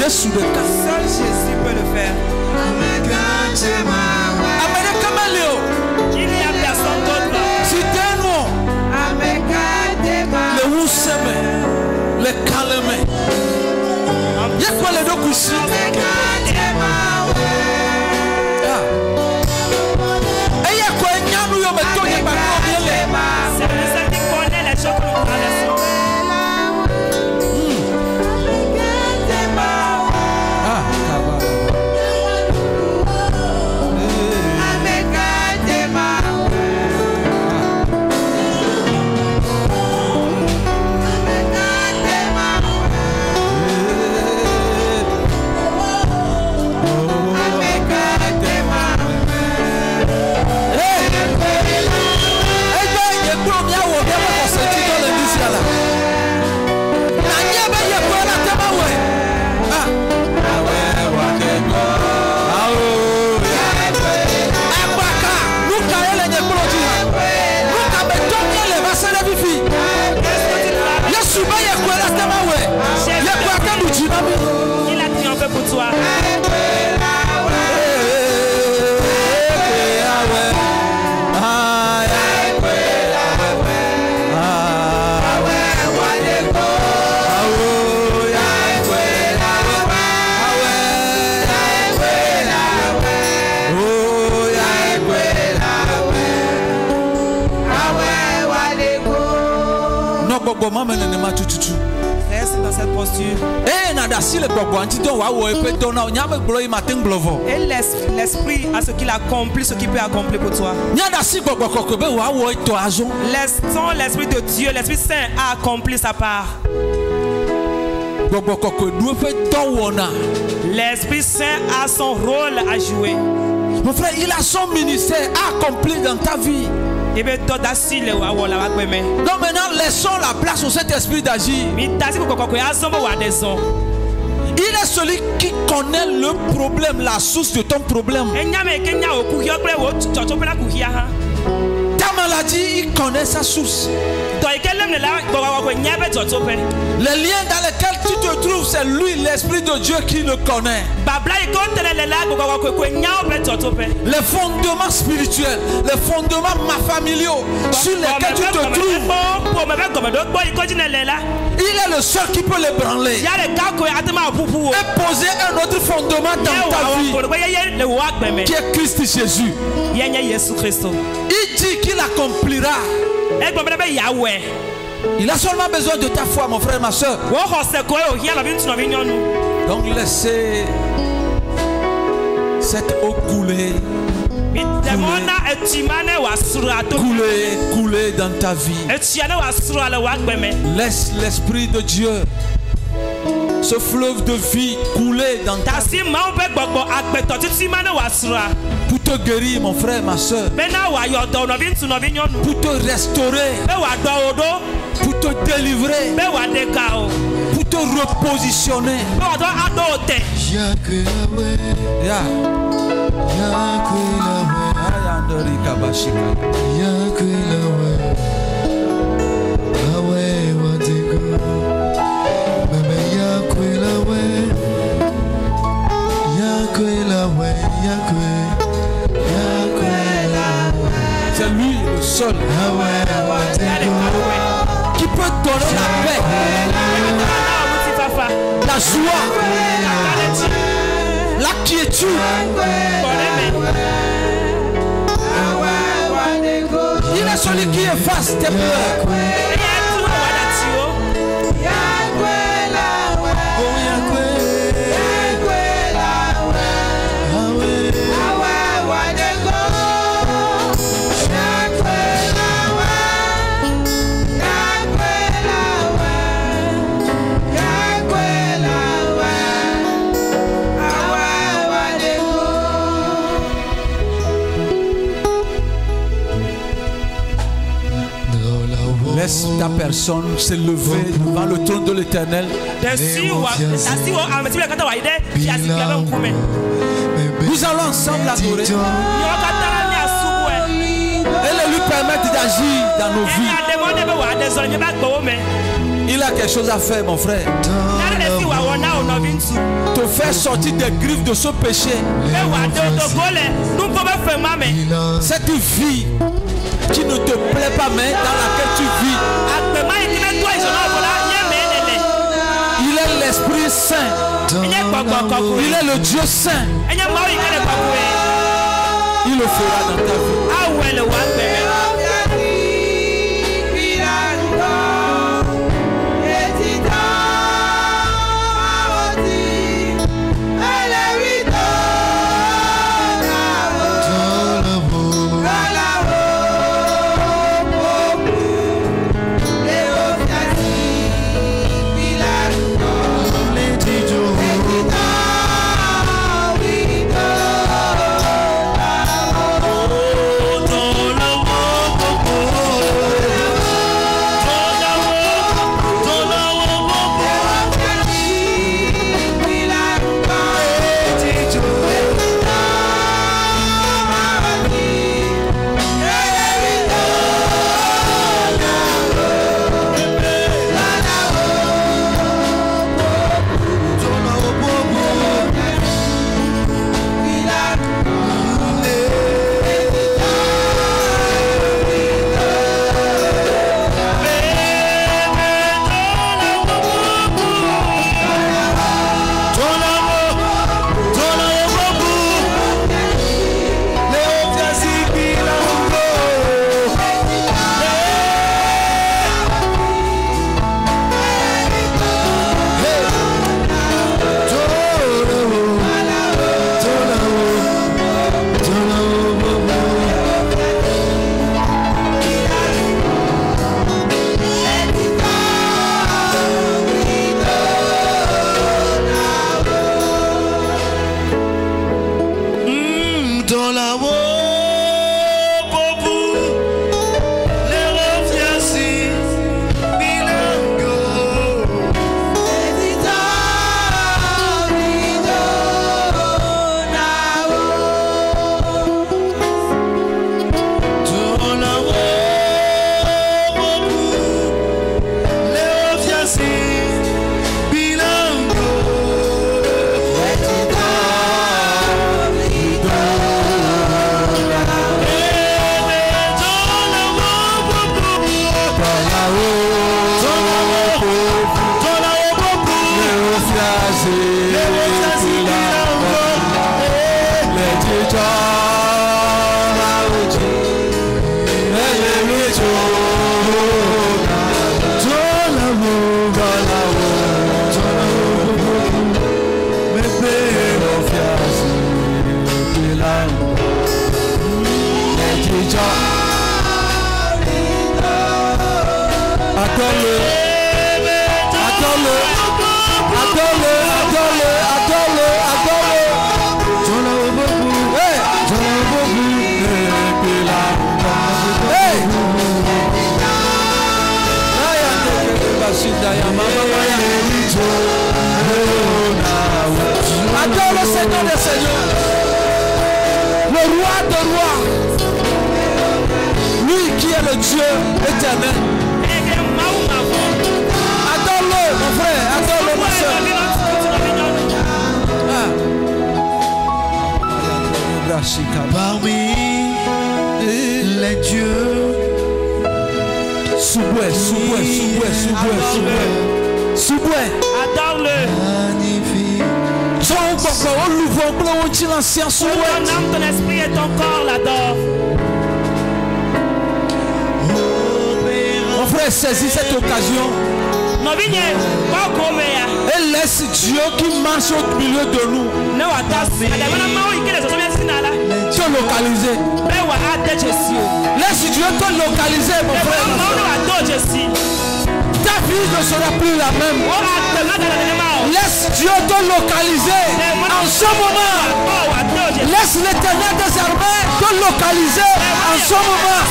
Seul Jésus peut le faire. Il n'y a personne d'autre. Le calme. Il y a quoi les deux couches? C'est le seul qui connaît les choses que nous traversons. Il a triomphé pour toi. Reste dans cette posture. Et laisse l'esprit à ce qu'il accomplit, ce qu'il peut accomplir pour toi. Laissons l'esprit de Dieu, l'Esprit Saint a accompli sa part. L'Esprit Saint a son rôle à jouer. Mon frère, il a son ministère à accomplir dans ta vie. Donc maintenant, laissons la place au Saint-Esprit d'agir. Il est celui qui connaît le problème, la source de ton problème. Ta maladie, il connaît sa source. Les liens dans lesquels tu te trouves, c'est lui, l'Esprit de Dieu, qui le connaît. Les fondements spirituels, les fondements familiaux sur lesquels tu te trouves, il est le seul qui peut les branler et poser un autre fondement dans ta vie, qui est Christ Jésus. Il dit qu'il accomplira. Il a seulement besoin de ta foi, mon frère, ma soeur. Donc laissez cette eau couler. Couler dans ta vie. Laisse l'Esprit de Dieu, ce fleuve de vie, couler dans ta vie. Pour te guérir, mon frère, ma soeur. Pour te restaurer. Pour te délivrer. Pour te repositionner. C'est lui le seul qui peut donner la paix, la joie, la quiétude. Il est celui qui efface tes pleurs. Laisse ta personne se lever devant le trône de l'Éternel. Nous allons ensemble adorer et lui permettre d'agir dans nos vies. Il a quelque chose à faire, mon frère. Te faire sortir des griffes de ce péché. Cette vie qui ne te plaît pas, mais dans laquelle tu vis. Il est l'Esprit Saint. Il est le Dieu Saint. Il le fera dans ta vie. Tola Adore-le. Adore-le. Adore-le. Adore-le. Adore-le. Adore-le. Hey. Hey. Adore le Seigneur des Seigneurs, le roi des rois, lui qui est le Dieu éternel. Adore-le, mon frère, adore-le, ma soeur. Parmi les dieux, Souboué. Adore-le. magnifique. Ton âme, ton esprit et ton corps l'adorent. Mon frère, saisis cette occasion et laisse Dieu qui marche au milieu de nous te localiser. Laisse Dieu te localiser, mon frère. Ta vie ne sera plus la même. Laisse Dieu te localiser en ce moment. Laisse l'Éternel des armées te localiser en ce moment.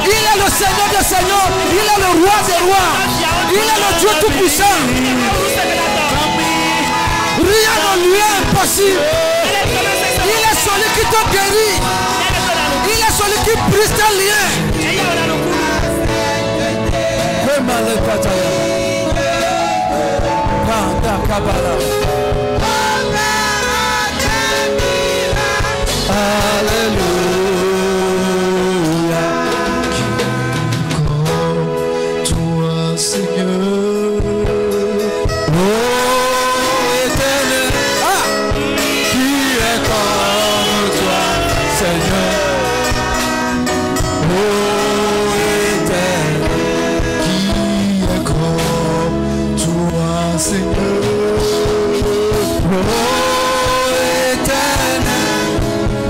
Il est le Seigneur des Seigneurs. Il est le roi des rois. Il est le Dieu tout-puissant. Rien ne lui est impossible. Il est celui qui te guérit. Il est celui qui brise tes liens. Alléluia. Comme toi, Seigneur. Oh éternel, qui est comme toi, Seigneur. Oh éternel, Qui est comme toi, Seigneur. oh éternel,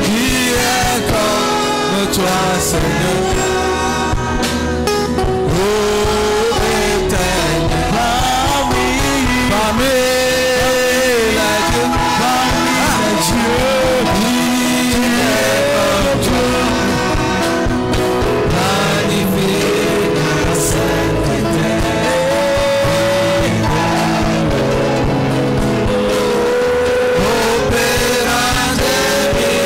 qui est comme toi, Seigneur. Oh éternel, parmi les dieux, qui est comme toi, magnifique la sainteté. Opérant des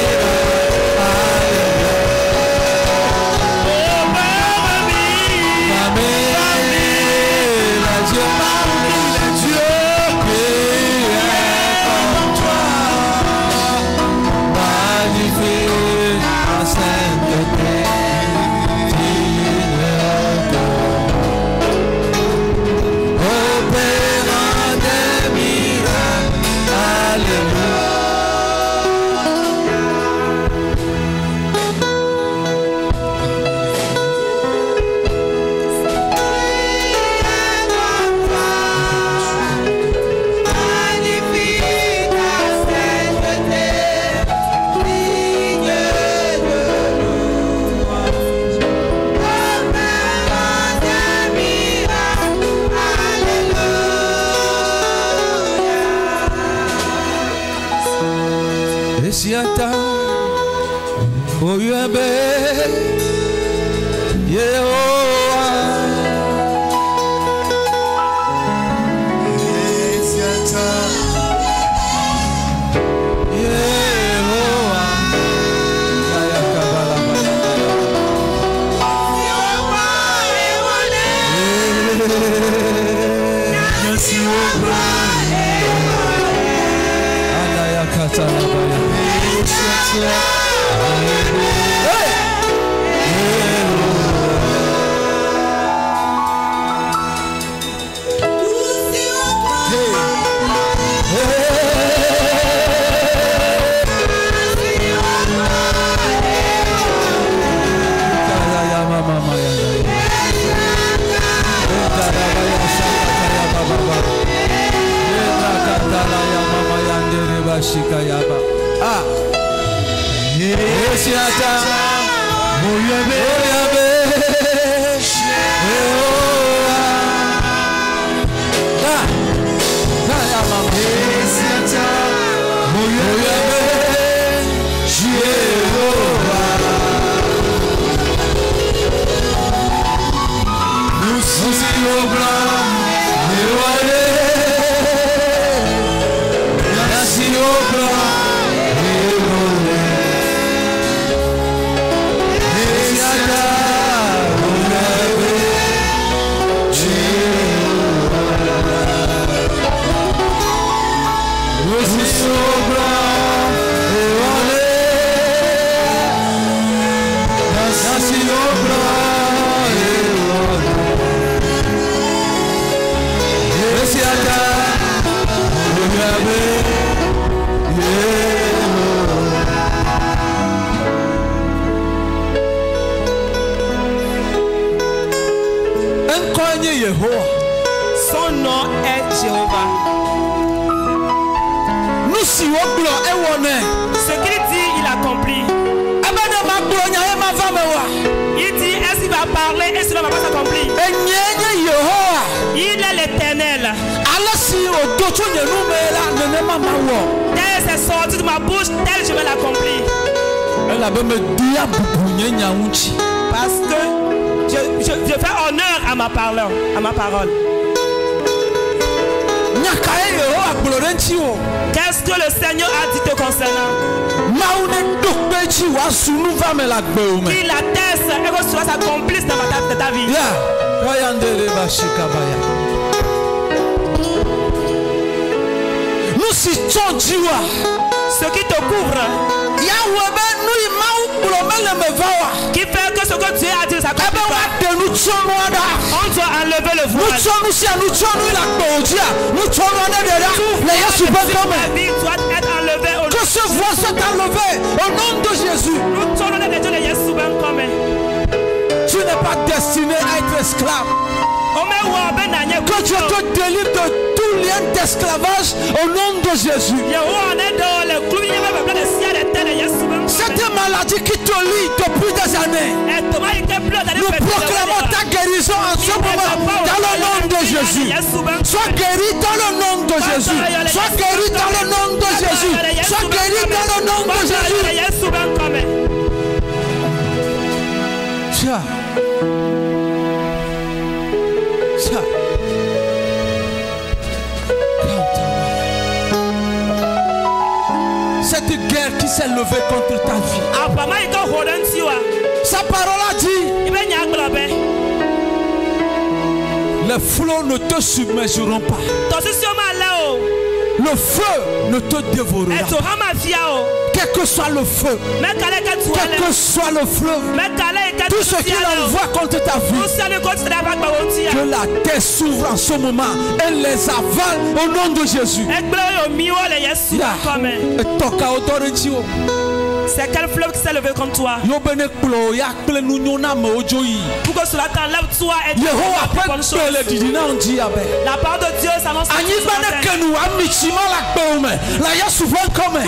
Esiata oyebe Yehowa Esiata Yehowa Kaya kabala Anaya katala baya Shikayaba. Esiata Son nom est Jéhovah. Ce qu'il dit, il accomplit. Il dit, est-ce qu'il va parler et cela va pas s'accomplir? Il est l'Éternel. Tel c'est sorti de ma bouche, tel je vais l'accomplir. Parce que je fais honneur à ma parole. Qu'est-ce que le Seigneur a dit te concernant? Il atteste et que cela s'accomplisse dans ta vie. Ce qui te couvre, qui fait que ce que Dieu a dit s'accomplit pas. On doit enlever le voile. Toute la vie doit être enlevée. Que ce voile soit enlevé au nom de Jésus. Tu n'es pas destiné à être esclave. Que Dieu te délivre de tout lien d'esclavage au nom de Jésus. Cette maladie qui te lie depuis des années, nous proclamons ta guérison en ce moment dans le nom de Jésus. Sois guéri dans le nom de Jésus. Sois guéri dans le nom de Jésus. Sois guéri dans le nom de Jésus. Tiens. Cette guerre qui s'est levée contre ta vie, sa parole a dit, les flots ne te submergeront pas, le feu ne te dévorera pas. Quel que soit le feu, quel que soit le fleuve, tout ce qu'il envoie contre ta vie, que la terre s'ouvre en ce moment et les avale au nom de Jésus. C'est quel fleuve qui s'est levé contre toi? Pour que cela t'enlève toi et toi. La part de Dieu s'annonce. Que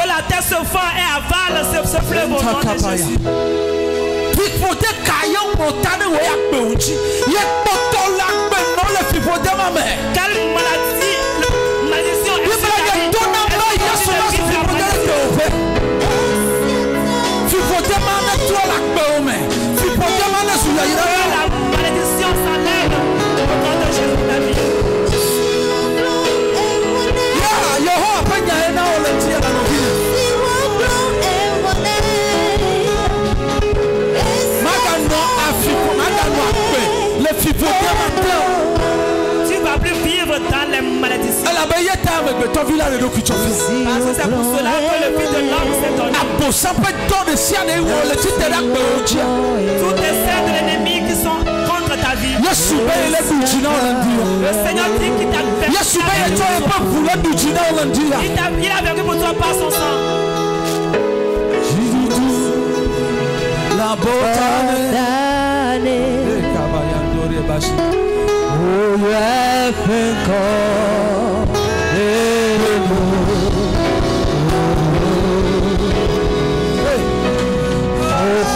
la terre se fend et avale ce fleuve au nom de Jésus. Quelle maladie, malédiction est la malédiction s'enlève au nom de Jésus la vie. Tu ne vas plus vivre dans les malédictions. Parce que c'est pour cela que le Fils de l'homme s'est donné. Tous les serres de l'ennemi qui sont contre ta vie. Le Seigneur dit qu'il t'a fait. Il a vécu pour toi par son sang. La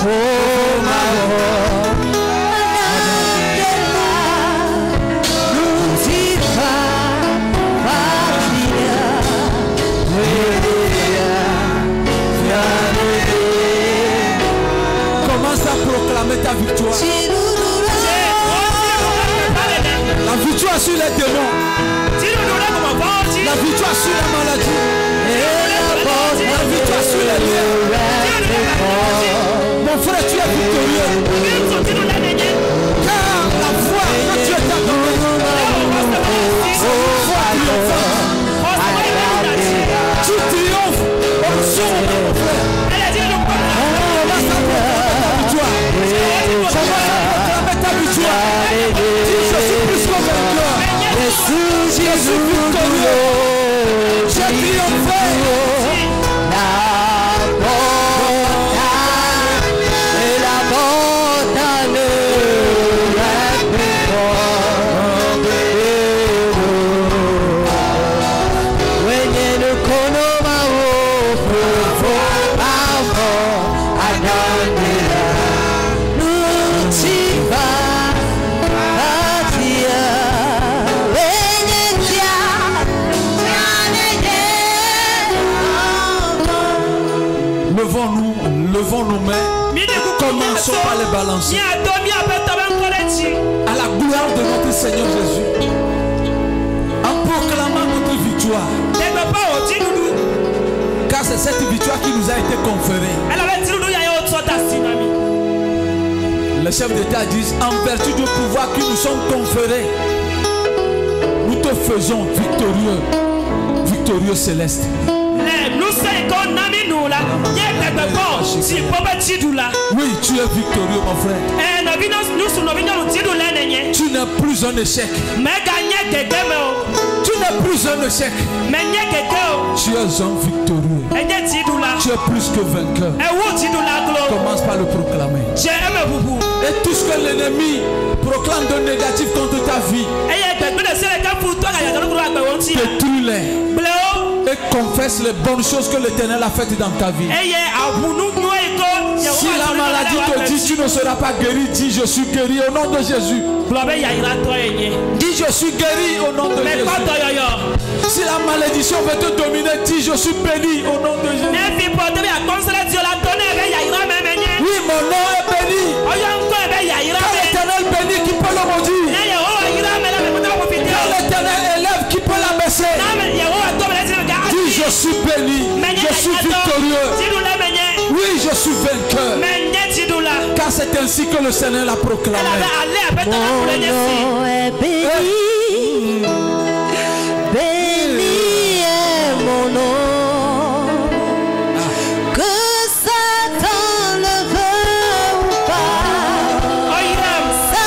Oh, va proclamer ta victoire. La victoire sur les démons. La victoire sur la maladie. La victoire sur les liens. Mon frère, tu es victorieux. Car la foi que Dieu t'a donnée, tu triomphes au son de mon frère. On va proclamer ta victoire. Dis, je suis plus qu'un vainqueur. Je suis victorieux. J'ai triomphé. Levons nos mains, commençons par les balancer à la gloire de notre Seigneur Jésus, en proclamant notre victoire, car c'est cette victoire qui nous a été conférée. Le chef d'État dit, en vertu du pouvoir qui nous sont conférés, nous te faisons victorieux, victorieux céleste. Oui, tu es victorieux, mon frère. Tu n'es plus un échec. Tu n'es plus un échec. Tu es un victorieux. Tu es plus que vainqueur. Commence par le proclamer. Et tout ce que l'ennemi proclame de négatif contre ta vie, détruis-les. Et confesse les bonnes choses que l'Éternel a faites dans ta vie. Si la maladie te dit tu ne seras pas guéri, dis je suis guéri au nom de Jésus. Dis je suis guéri au nom de Jésus. Si la malédiction veut te dominer, dis je suis béni au nom de Jésus. Oui, mon nom est béni. Car l'Éternel béni qui peut le maudire. Car l'Éternel élève qui peut l'abaisser. Dis je suis béni, je suis victorieux. Oui, je suis vainqueur. Car c'est ainsi que le Seigneur l'a proclamé. Mon nom est béni. Béni est mon nom. Que Satan le veuille ou pas. Ça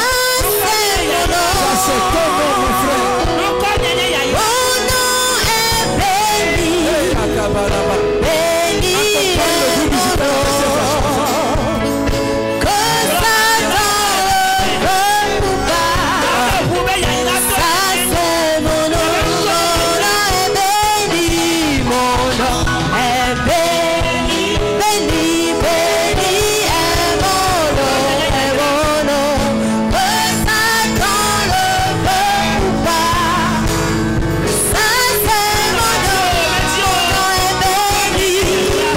c'est mon nom. Ça c'est ton nom, mon frère. Mon nom est béni. Béni est mon nom. Que Satan le veuille ou pas. Ça c'est mon nom. Mon nom est béni. Béni, béni est mon nom. Que Satan le veuille ou pas. Ça c'est mon nom. Mon nom est béni.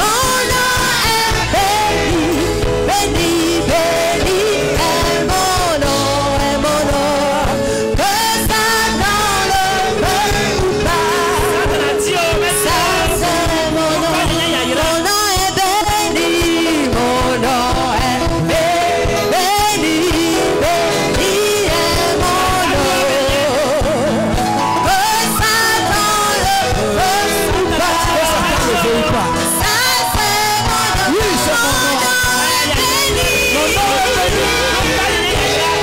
Mon nom est béni. Béni, béni est mon nom. Que Satan le veuille ou pas. Ça c'est mon nom. Mon nom est béni. Mon nom est béni. Béni est mon nom. Que Satan le veuille ou pas. Ça c'est mon nom. Oui, c'est mon nom. Mon nom est béni. Mon nom est béni.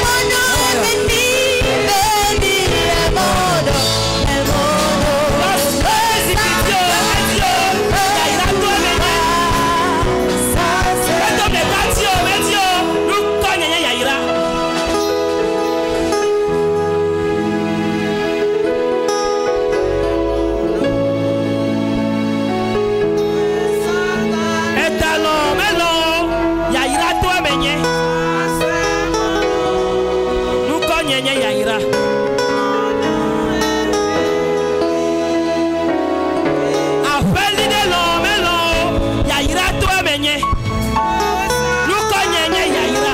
Mon nom est béni. Béni est mon nom. Yaira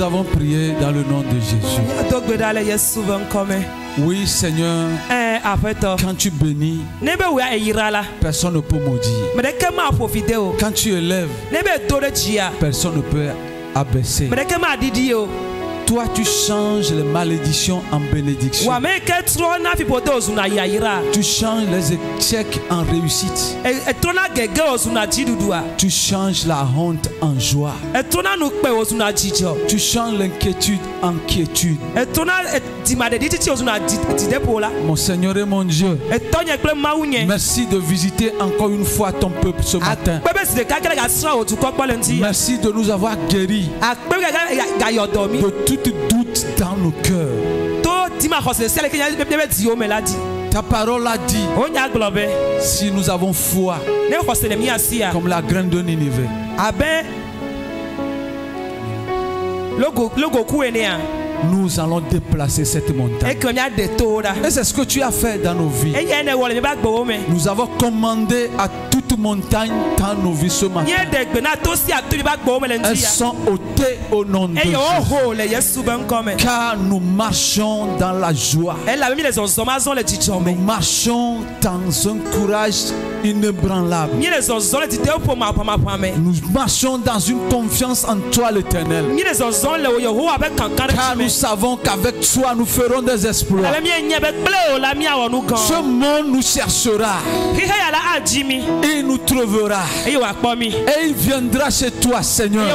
avons prié dans le nom de Jésus. Oui, Seigneur, quand tu bénis, personne ne peut maudire. Quand tu élèves, personne ne peut abaisser. Toi, tu changes les malédictions en bénédictions. Tu changes les échecs en réussite. Tu changes la honte en joie. Tu changes l'inquiétude en quiétude. Mon Seigneur et mon Dieu, merci de visiter encore une fois ton peuple ce matin. Merci de nous avoir guéris de tout doute dans nos cœurs. Ta parole a dit, si nous avons foi comme la graine de Ninive, nous allons déplacer cette montagne. Et c'est ce que tu as fait dans nos vies. Nous avons commandé à toute montagne dans nos vies ce matin. Elles sont ôtées au nom de Jésus. Car nous marchons dans la joie. Nous marchons dans un courage inébranlable. Nous marchons dans une confiance en toi, l'Éternel. Car nous savons qu'avec toi nous ferons des exploits. Ce monde nous cherchera. Et il nous trouvera. Et il viendra chez toi, Seigneur.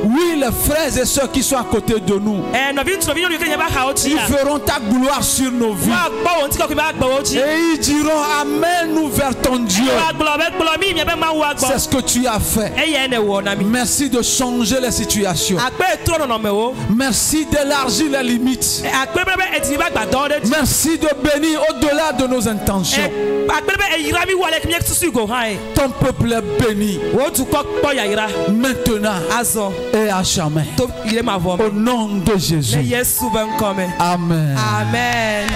Oui, les frères et sœurs qui sont à côté de nous, ils feront ta gloire sur nos vies. Et ils diront Amen, nous vers ton Dieu. C'est ce que tu as fait. Merci de changer les situations. Merci d'élargir les limites. Merci de bénir au-delà de nos intentions. Ton peuple est béni maintenant et à jamais. Au nom de Jésus. Amen. Amen.